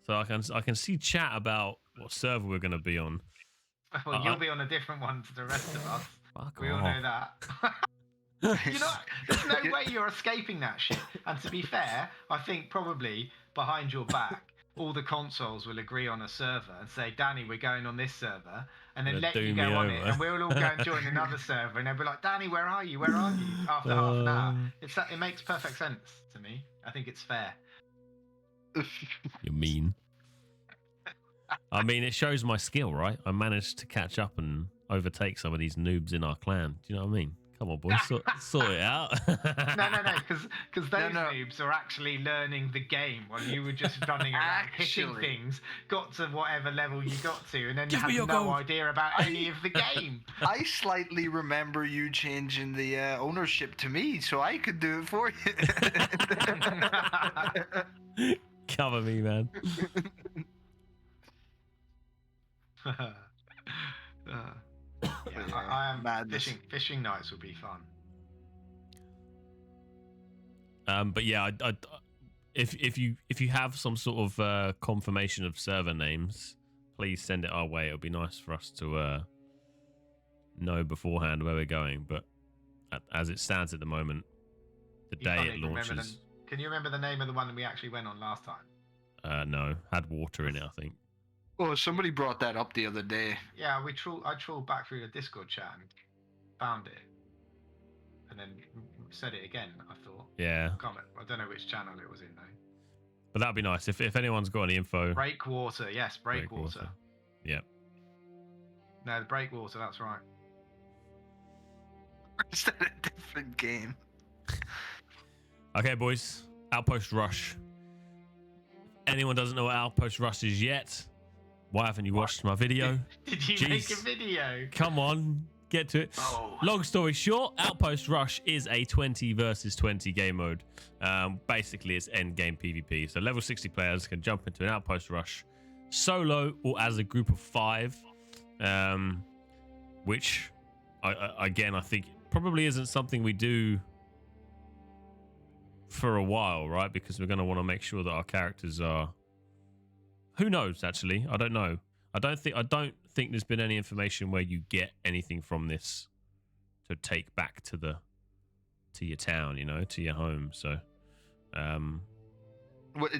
So I can see chat about what server we're going to be on. Well, you'll be on a different one to the rest of us. Fuck we off. all know that. You know, there's no way you're escaping that shit. And to be fair, I think probably behind your back, all the consoles will agree on a server and say, Danneh, we're going on this server, and then let you go on it, and we'll all go and join another server, and they'll be like, Danneh, where are you? Where are you? After half an hour. It makes perfect sense to me. I think it's fair. You're mean. I mean, it shows my skill, right? I managed to catch up and overtake some of these noobs in our clan. Do you know what I mean? Come on, boys, sort it out. No, because those noobs are actually learning the game while you were just running around hitting things, got to whatever level you got to, and then you had no idea about any of the game. I slightly remember you changing the ownership to me so I could do it for you. Cover me, man. I am fishing nights would be fun. But yeah, if you have some sort of confirmation of server names, please send it our way. It'll be nice for us to know beforehand where we're going. But as it stands at the moment, the day it launches. Can you remember the name of the one that we actually went on last time? No, had water in it, I think. Oh, somebody brought that up the other day. Yeah, I trawled back through the Discord chat and found it, and then said it again. I thought. Yeah. I don't know which channel it was in though. But that'd be nice if anyone's got any info. Breakwater, yes, Breakwater. Yeah. No, the Breakwater. That's right. Or is that a different game? Okay, boys. Outpost Rush. Anyone doesn't know what Outpost Rush is yet? Why haven't you watched my video? Did you make a video? Come on, get to it. Oh. Long story short, Outpost Rush is a 20 versus 20 game mode. Basically, it's end game PvP. So level 60 players can jump into an Outpost Rush solo or as a group of 5, which, again, I think probably isn't something we do for a while, right? Because we're going to want to make sure that our characters are... Who knows, actually? I don't know. I don't think there's been any information where you get anything from this to take back to your town, you know, to your home. So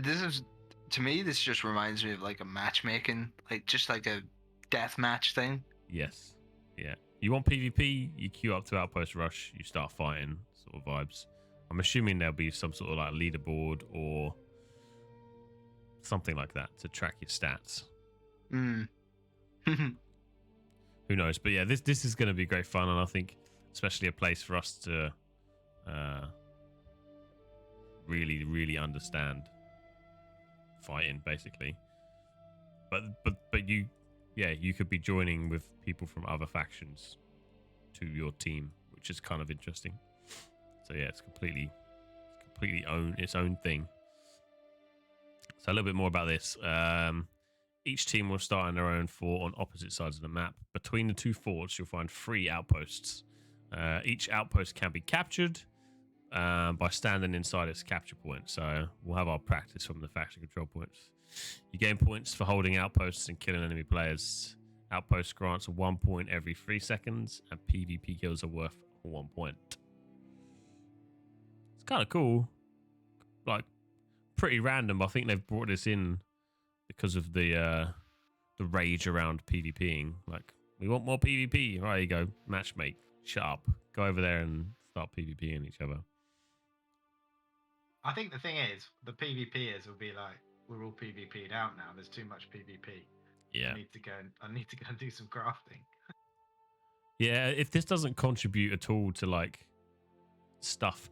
this is, to me, this just reminds me of like a matchmaking, like just like a death match thing. Yes. Yeah. You want PvP, you queue up to Outpost Rush, you start fighting, sort of vibes. I'm assuming there'll be some sort of like leaderboard or something like that to track your stats. Who knows? But yeah, this is going to be great fun, and I think especially a place for us to really understand fighting, basically. But you could be joining with people from other factions to your team, which is kind of interesting. So yeah, it's completely its own thing. So a little bit more about this. Each team will start in their own fort on opposite sides of the map. Between the two forts, you'll find 3 outposts. Each outpost can be captured by standing inside its capture point. So we'll have our practice from the faction control points. You gain points for holding outposts and killing enemy players. Outpost grants 1 point every 3 seconds, and PvP kills are worth 1 point. It's kind of cool. Like, pretty random. I think they've brought this in because of the rage around PvPing. Like, we want more PvP. Right, you go. Matchmake. Shut up. Go over there and start PvPing each other. I think the thing is, the PvPers will be like, we're all PvP'd out now. There's too much PvP. Yeah. I need to go and do some crafting. Yeah, if this doesn't contribute at all to like stuff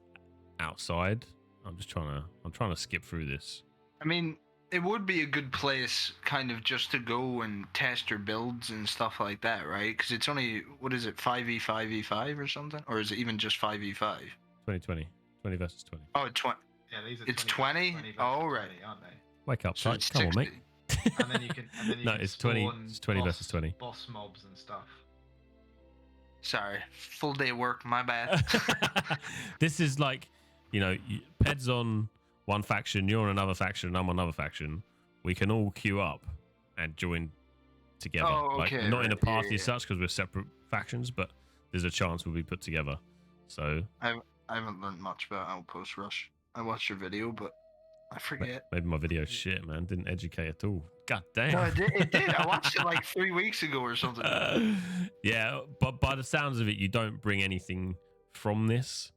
outside, I'm trying to skip through this. I mean, it would be a good place kind of just to go and test your builds and stuff like that, right? Because it's only, what is it, 5v5v5 or something? Or is it even just 5v5? 20 versus 20. Oh, it's 20. Yeah, these are It's 20. 20? Oh, right. 20, aren't they? Wake up, So Tyke. it's Come on, 60. mate. And then you can. No, it's 20. It's 20 versus 20. Boss mobs and stuff. Sorry, full day work, my bad. This is like, you know, Ped's on one faction, you're on another faction, and I'm on another faction. We can all queue up and join together. Oh, okay, like, not in a right, party yeah. as such because we're separate factions, but there's a chance we'll be put together. So I haven't learned much about Outpost Rush. I watched your video, but I forget. maybe my video's shit, man. Didn't educate at all. God damn. No, it did. I watched it like 3 weeks ago or something. Yeah, but by the sounds of it, you don't bring anything from this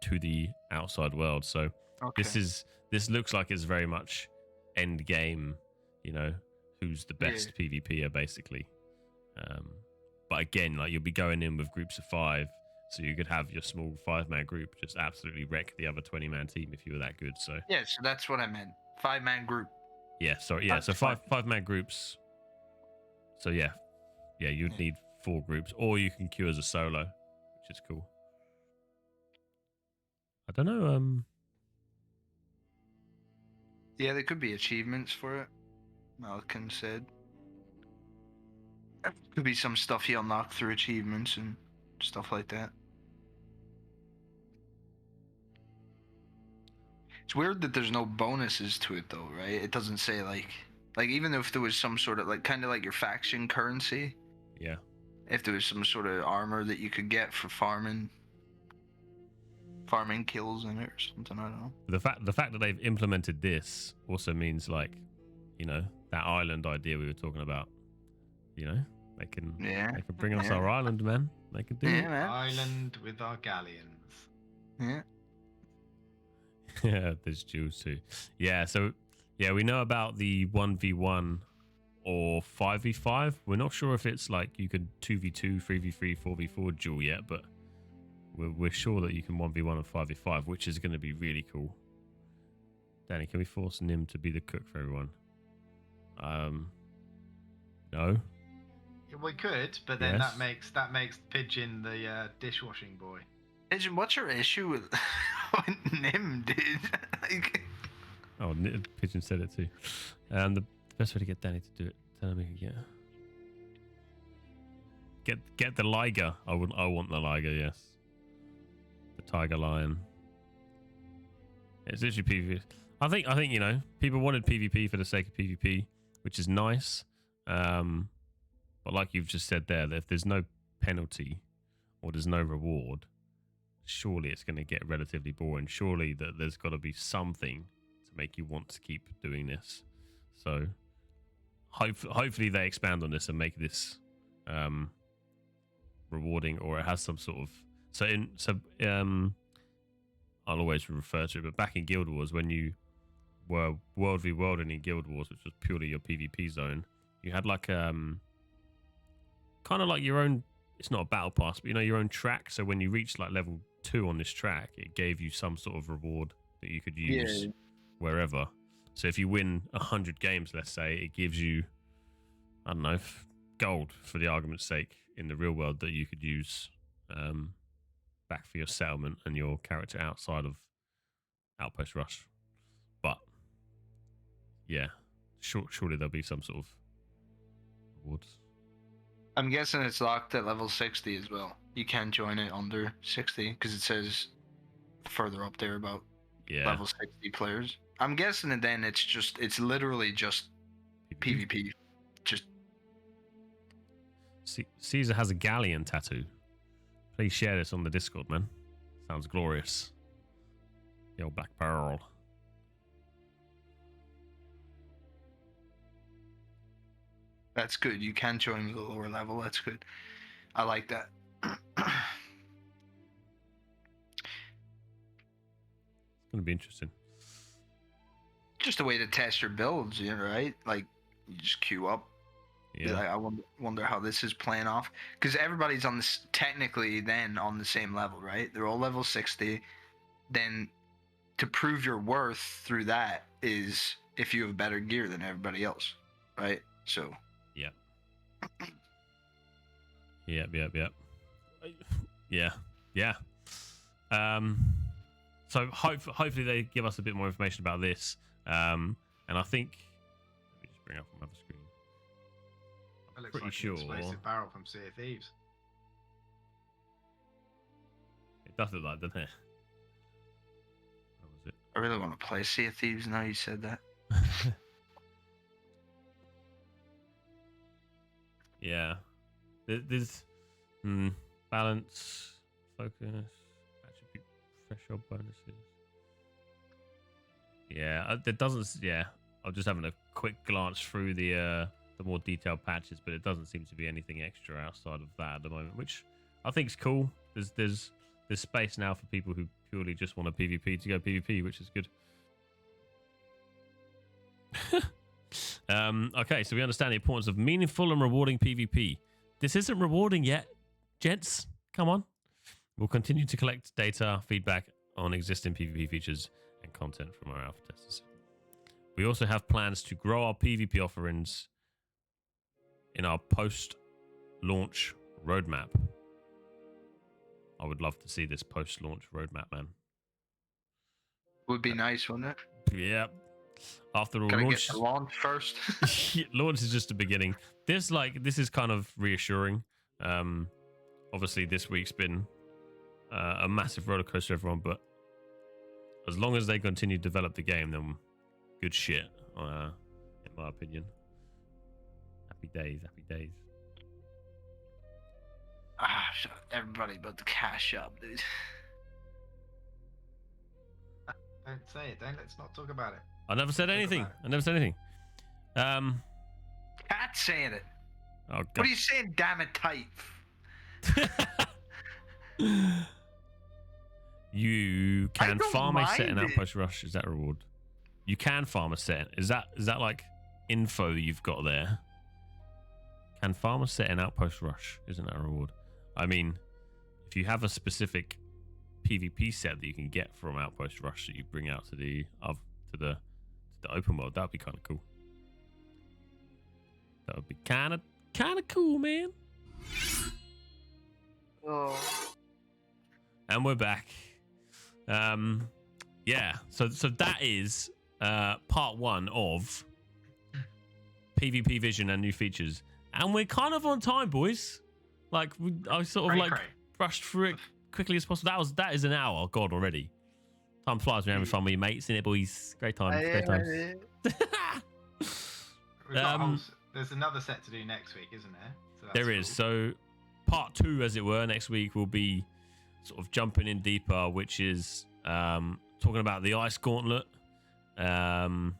to the outside world. So Okay. this looks like it's very much end game, you know, who's the best PvPer basically. But again, like, you'll be going in with groups of 5, so you could have your small 5-man group just absolutely wreck the other 20-man team if you were that good. So Yeah, so that's what I meant. 5-man group. yeah, sorry, yeah, so That's fine. 5-man groups. So yeah, you'd need 4 groups, or you can queue as a solo, which is cool. I don't know. Yeah, there could be achievements for it. Malkin said. Could be some stuff you unlock through achievements and stuff like that. It's weird that there's no bonuses to it though, right? It doesn't say like even if there was some sort of like kind of like your faction currency. Yeah. If there was some sort of armor that you could get for farming kills in it or something, I don't know. The fact that they've implemented this also means, like, you know, that island idea we were talking about. You know, they can bring us our island, man. They can do it. Man. Island with our galleons. Yeah. Yeah, there's Jules too. Yeah, so yeah, we know about the 1v1 or 5v5. We're not sure if it's like you could 2v2, 3v3, 4v4 duel yet, but we're sure that you can 1v1 and 5v5, which is going to be really cool. Danny, can we force Nim to be the cook for everyone? No. We could, but then Yes. that makes Pigeon the dishwashing boy. Pigeon, what's your issue with what Nim did? Like, Oh, Pigeon said it too. The best way to get Danny to do it, tell him he can get the liger. I want the liger. Yes, the tiger lion. It's literally PvP. I think you know, people wanted PvP for the sake of PvP, which is nice. But like you've just said there, that if there's no penalty or there's no reward, surely it's going to get relatively boring. Surely that there's got to be something to make you want to keep doing this. So hopefully they expand on this and make this rewarding, or it has some sort of I'll always refer to it, but back in Guild Wars, when you were world v world and in Guild Wars, which was purely your PvP zone, you had like kind of like your own, it's not a battle pass, but you know, your own track. So when you reached like level 2 on this track, it gave you some sort of reward that you could use wherever. So if you win 100 games, let's say, it gives you, I don't know, gold for the argument's sake in the real world that you could use back for your settlement and your character outside of Outpost Rush. But yeah, surely there'll be some sort of rewards. I'm guessing it's locked at level 60 as well. You can't join it under 60 because it says further up there about level 60 players. I'm guessing that then it's literally just PvP. Just Caesar has a galleon tattoo. Please share this on the Discord, man. Sounds glorious. The old Black Pearl. that's good. You can join the lower level. That's good. I like that. It's gonna be interesting. Just a way to test your builds, you know, right? Like you just queue up. Yeah. Like, I wonder how this is playing off because everybody's on this technically then on the same level, right? They're all level 60. Then to prove your worth through that is if you have better gear than everybody else, right? So. Yep. Yeah. So hopefully they give us a bit more information about this. And I think let me just bring up another screen. That looks Pretty like sure an explosive barrel from Sea of Thieves. It does look like, doesn't it? What was it? I really want to play Sea of Thieves now you said that. Yeah. There's balance, focus, attribute, threshold bonuses. Yeah, there doesn't. Yeah, I'm just having a quick glance through the more detailed patches, but it doesn't seem to be anything extra outside of that at the moment, which I think is cool. There's space now for people who purely just want a PvP to go PvP, which is good. Okay, so we understand the importance of meaningful and rewarding PvP. This isn't rewarding yet, gents. Come on. We'll continue to collect data, feedback on existing PvP features and content from our alpha testers. We also have plans to grow our PvP offerings in our post-launch roadmap. I would love to see this post-launch roadmap, man. Would be nice, wouldn't it? Yeah. After all, Gotta launch get the launch first. launch is just the beginning. This is kind of reassuring. Obviously this week's been a massive roller coaster, everyone, but as long as they continue to develop the game, then good shit, in my opinion. Happy days. Everybody but the cash up, dude. Don't say it. Let's not talk about it. I never said anything. Cat's saying it. Oh, God. What are you saying, damn it, tight? You can don't farm a set in mind it. Outpost Rush. Is that a reward? You can farm a set. Is that like info you've got there? Can farm a set in Outpost Rush? Isn't that a reward? I mean, if you have a specific PvP set that you can get from Outpost Rush that you bring out to the open world, that'd be kind of cool. That would be kind of cool, man. Oh. And we're back. Yeah. So that is part one of PvP vision and new features, and we're kind of on time, boys. Like I sort of rushed through it quickly as possible. That is an hour gone already. Time flies when you're having fun with your mates, innit, boys? Great times. There's another set to do next week, isn't there? So there is. So part two, as it were, next week will be sort of jumping in deeper, which is talking about the Ice Gauntlet. We'll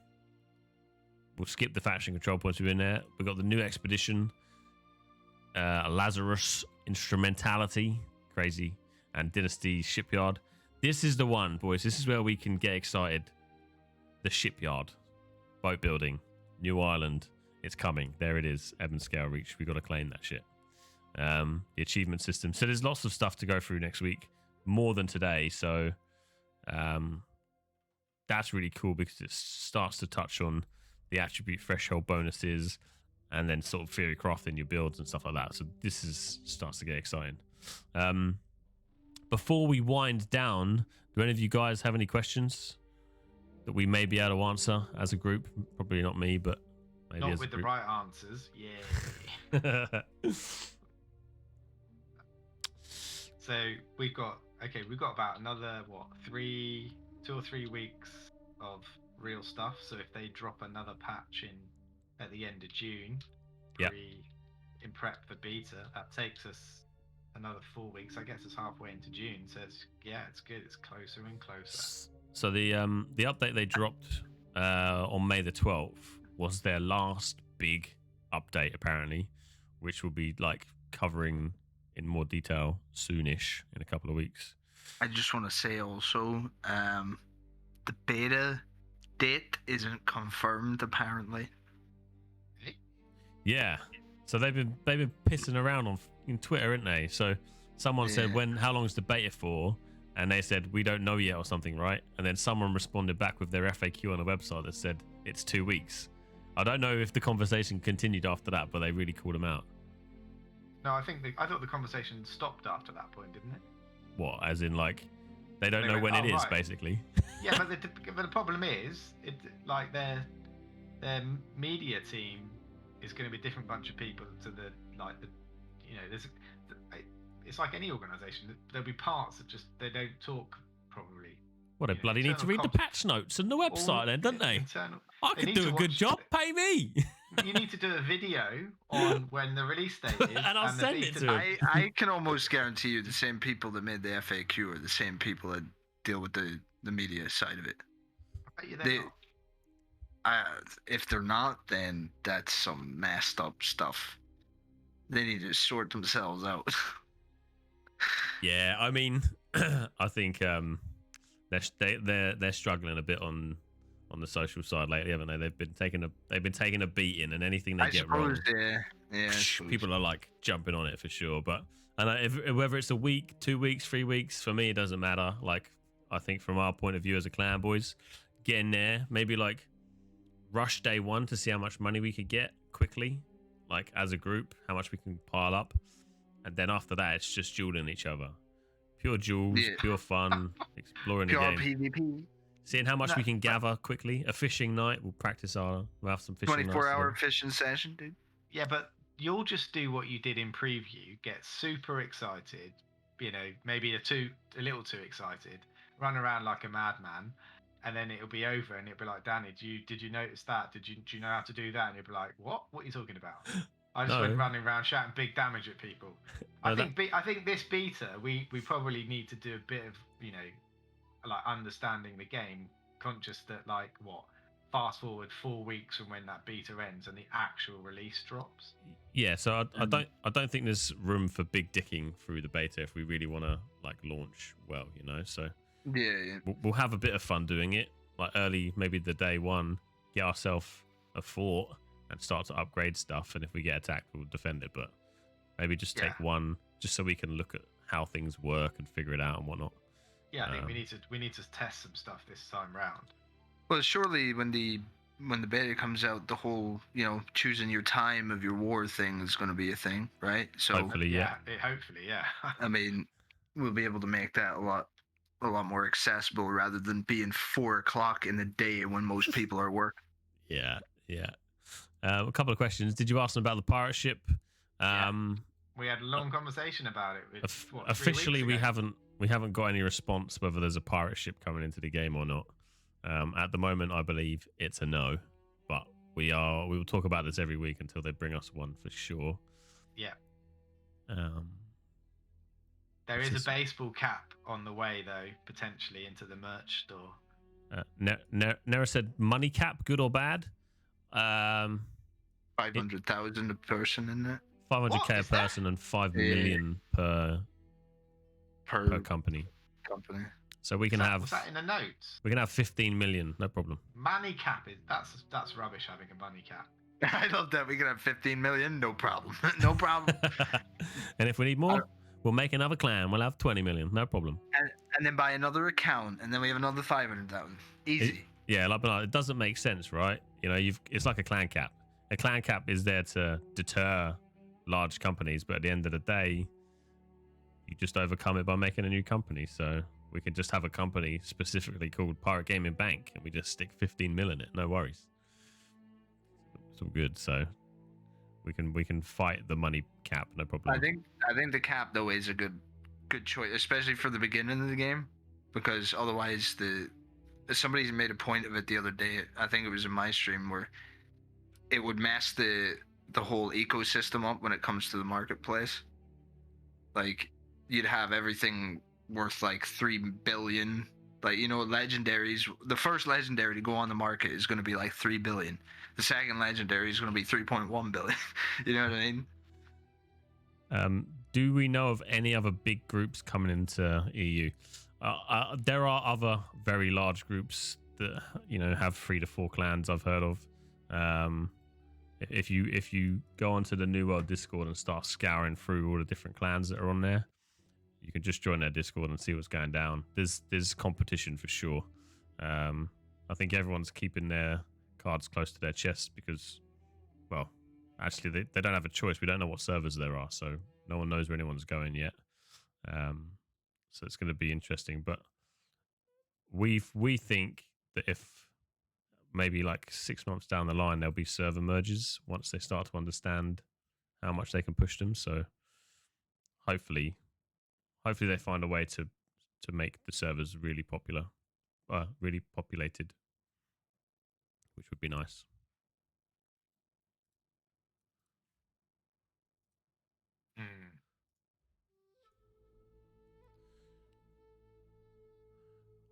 skip the faction control points we've been there. We've got the new expedition, Lazarus Instrumentality, crazy, and Dynasty Shipyard. This is the one, boys. This is where we can get excited. The shipyard, boat building, new island. It's coming. There it is. Ebon Scale Reach. We got to claim that shit. The achievement system. So there's lots of stuff to go through next week, more than today. So that's really cool because it starts to touch on the attribute threshold bonuses and then sort of theory crafting your builds and stuff like that. So this starts to get exciting. Before we wind down, do any of you guys have any questions that we may be able to answer as a group? Probably not me, but maybe not as with a group. the right answers. Yeah. So we've got about another 2 or 3 weeks of real stuff. So if they drop another patch in at the end of June, Yep. in prep for beta, that takes us another 4 weeks. I guess it's halfway into June. So it's good. It's closer and closer. So the update they dropped on May the 12th was their last big update, apparently, which will be like covering in more detail soonish in a couple of weeks. I just want to say also, the beta date isn't confirmed apparently. Yeah. So they've been pissing around on Twitter, haven't they? So someone said, how long is the beta for? And they said, we don't know yet or something, right? And then someone responded back with their FAQ on the website that said it's 2 weeks. I don't know if the conversation continued after that, but they really called them out. No, I thought the conversation stopped after that point, didn't it? What? As in, like, they don't know went, when it is, right. Basically. Yeah, but the problem is, like their media team is going to be a different bunch of people to it's like any organisation. There'll be parts that just they don't talk probably. Well, they bloody need to read the patch notes and the website then, don't they? I could do a good job. Pay me. You need to do a video on when the release date is, and I'll send it to them. I can almost guarantee you the same people that made the FAQ are the same people that deal with the media side of it. I bet you they're not. If they're not, then that's some messed up stuff. They need to sort themselves out. Yeah, I mean, I think they're struggling a bit on the social side lately, haven't they? They've been taking a beating, and anything they get wrong, people are like jumping on it for sure. But whether it's a week, 2 weeks, 3 weeks, for me it doesn't matter. Like, I think from our point of view as a clan boys, getting there, maybe like rush day one to see how much money we could get quickly, like as a group, how much we can pile up, and then after that it's just dueling each other, pure duels, pure fun, exploring the game, PvP. Seeing how much we can gather quickly. A fishing night. We'll have some fishing 24-hour fishing session, dude. Yeah, but you'll just do what you did in preview. Get super excited. Maybe a little too excited. Run around like a madman, and then it'll be over, and it'll be like, Danneh, did you notice that? Do you know how to do that? And you'll be like, what? What are you talking about? I just went running around shouting big damage at people. I think this beta, we probably need to do a bit of like understanding the game, conscious that fast forward 4 weeks from when that beta ends and the actual release drops. Yeah, so I don't think there's room for big dicking through the beta if we really want to like launch well, So yeah. We'll have a bit of fun doing it, like early, maybe the day one, get ourselves a fort and start to upgrade stuff. And if we get attacked, we'll defend it. But maybe just take one, just so we can look at how things work and figure it out and whatnot. Yeah, I think we need to test some stuff this time round. Well, surely when the beta comes out, the whole choosing your time of your war thing is going to be a thing, right? So hopefully, yeah. Hopefully, yeah. I mean, we'll be able to make that a lot more accessible rather than being 4 o'clock in the day when most people are at work. Yeah. A couple of questions. Did you ask them about the pirate ship? We had a long conversation about it. Officially, we haven't got any response whether there's a pirate ship coming into the game or not. At the moment, I believe it's a no, but we will talk about this every week until they bring us one for sure. Yeah. There is a baseball cap on the way, though, potentially into the merch store. Nera said, money cap, good or bad? 500,000 a person in it. 500k a person and 5 million per company. So we can have. Was that in the notes? We can have 15 million, no problem. Money cap that's rubbish. Having a money cap. I love that. We can have 15 million, no problem. No problem. And if we need more, we'll make another clan. We'll have 20 million, no problem. And then buy another account, and then we have another 500,000. Easy. It doesn't make sense, right? It's like a clan cap. A clan cap is there to deter large companies, but at the end of the day, you just overcome it by making a new company. So we could just have a company specifically called Pirate Gaming Bank, and we just stick 15 mil in it. No worries. It's all good. So we can fight the money cap, no problem. I think the cap though is a good choice, especially for the beginning of the game, because otherwise somebody made a point of it the other day. I think it was in my stream where it would mess the whole ecosystem up when it comes to the marketplace. Like you'd have everything worth like 3 billion. Like, you know, legendaries, the first legendary to go on the market is going to be like 3 billion. The second legendary is going to be 3.1 billion. You know what I mean? Do we know of any other big groups coming into EU? There are other very large groups that, you know, have 3 to 4 clans I've heard of. If you go onto the New World Discord and start scouring through all the different clans that are on there, you can just join their Discord and see what's going down. There's competition for sure. I think everyone's keeping their cards close to their chest because, well, actually they don't have a choice. We don't know what servers there are, so no one knows where anyone's going yet. So it's going to be interesting. But we think that if maybe like 6 months down the line, there'll be server merges once they start to understand how much they can push them. So hopefully they find a way to make the servers really popular, really populated, which would be nice.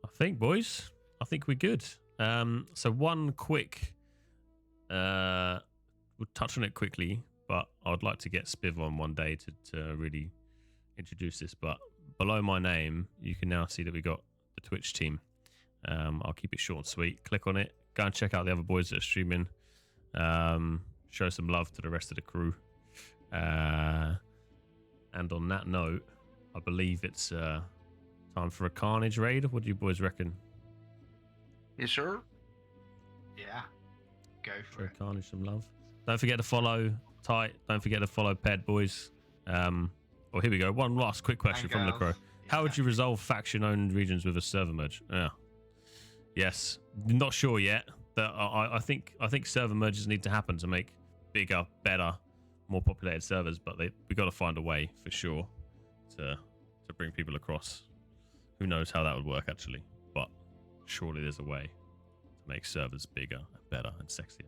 I think, boys, we're good. So one quick, we'll touch on it quickly, but I'd like to get Spiv on one day to really introduce this. But below my name, you can now see that we got the Twitch team. I'll keep it short and sweet. Click on it. Go and check out the other boys that are streaming. Show some love to the rest of the crew. And on that note, I believe it's time for a Carnage raid. What do you boys reckon? Yes, sir. Yeah, go for it. Carnage some love. Don't forget to follow Tight. Don't forget to follow Ped, boys. Well, here we go. One last quick question from the Crow. How would you resolve faction-owned regions with a server merge? Yeah. Yes. Not sure yet. I think server merges need to happen to make bigger, better, more populated servers, but we got to find a way for sure to bring people across. Who knows how that would work actually, but surely there's a way to make servers bigger and better and sexier.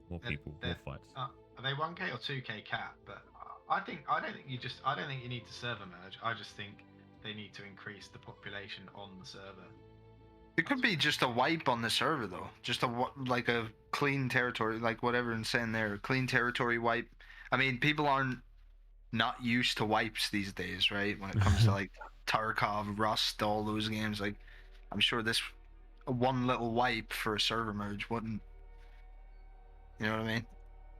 More people, more fights. Are they 1K or 2K cap? But I don't think you need to server merge. I just think they need to increase the population on the server. It could be just a wipe on the server though, just like a clean territory, like what everyone's saying there, clean territory wipe. I mean, people aren't not used to wipes these days, right? When it comes to like Tarkov, Rust, all those games, like I'm sure this one little wipe for a server merge wouldn't, you know what I mean?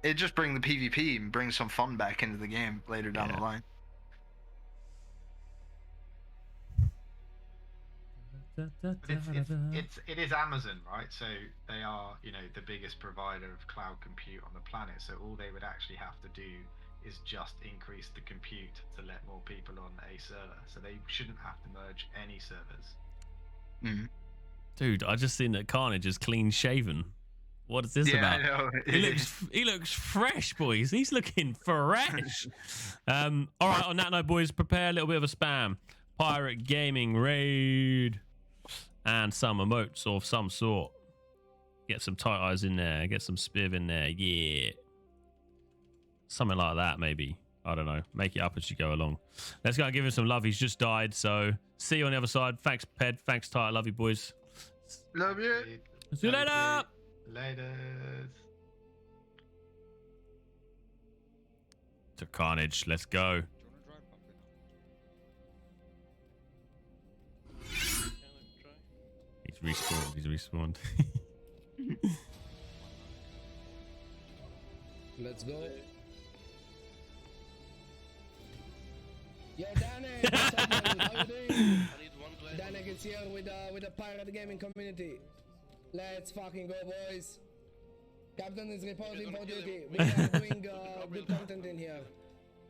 It'd just bring the PvP and bring some fun back into the game later down the line. It is Amazon, right? So they are, you know, the biggest provider of cloud compute on the planet. So all they would actually have to do is just increase the compute to let more people on a server. So they shouldn't have to merge any servers. Mm-hmm. Dude, I just seen that Carnage is clean shaven. What is this about? I know. He looks fresh, boys. He's looking fresh. All right, on that note, boys, prepare a little bit of a spam. Pirate Gaming raid. And some emotes of some sort. Get some tight eyes in there. Get some spiv in there. Yeah. Something like that, maybe. I don't know. Make it up as you go along. Let's go and give him some love. He's just died. So, see you on the other side. Thanks, Ped. Thanks, Tight. Love you, boys. Love you. See you later. Later. To Carnage. Let's go. He's respawned. Let's go. Yo, Danneh, what's up, man? How you doing? Danneh is here with the Pirate Gaming community. Let's fucking go, boys. Captain is reporting for duty. We are doing good content in here.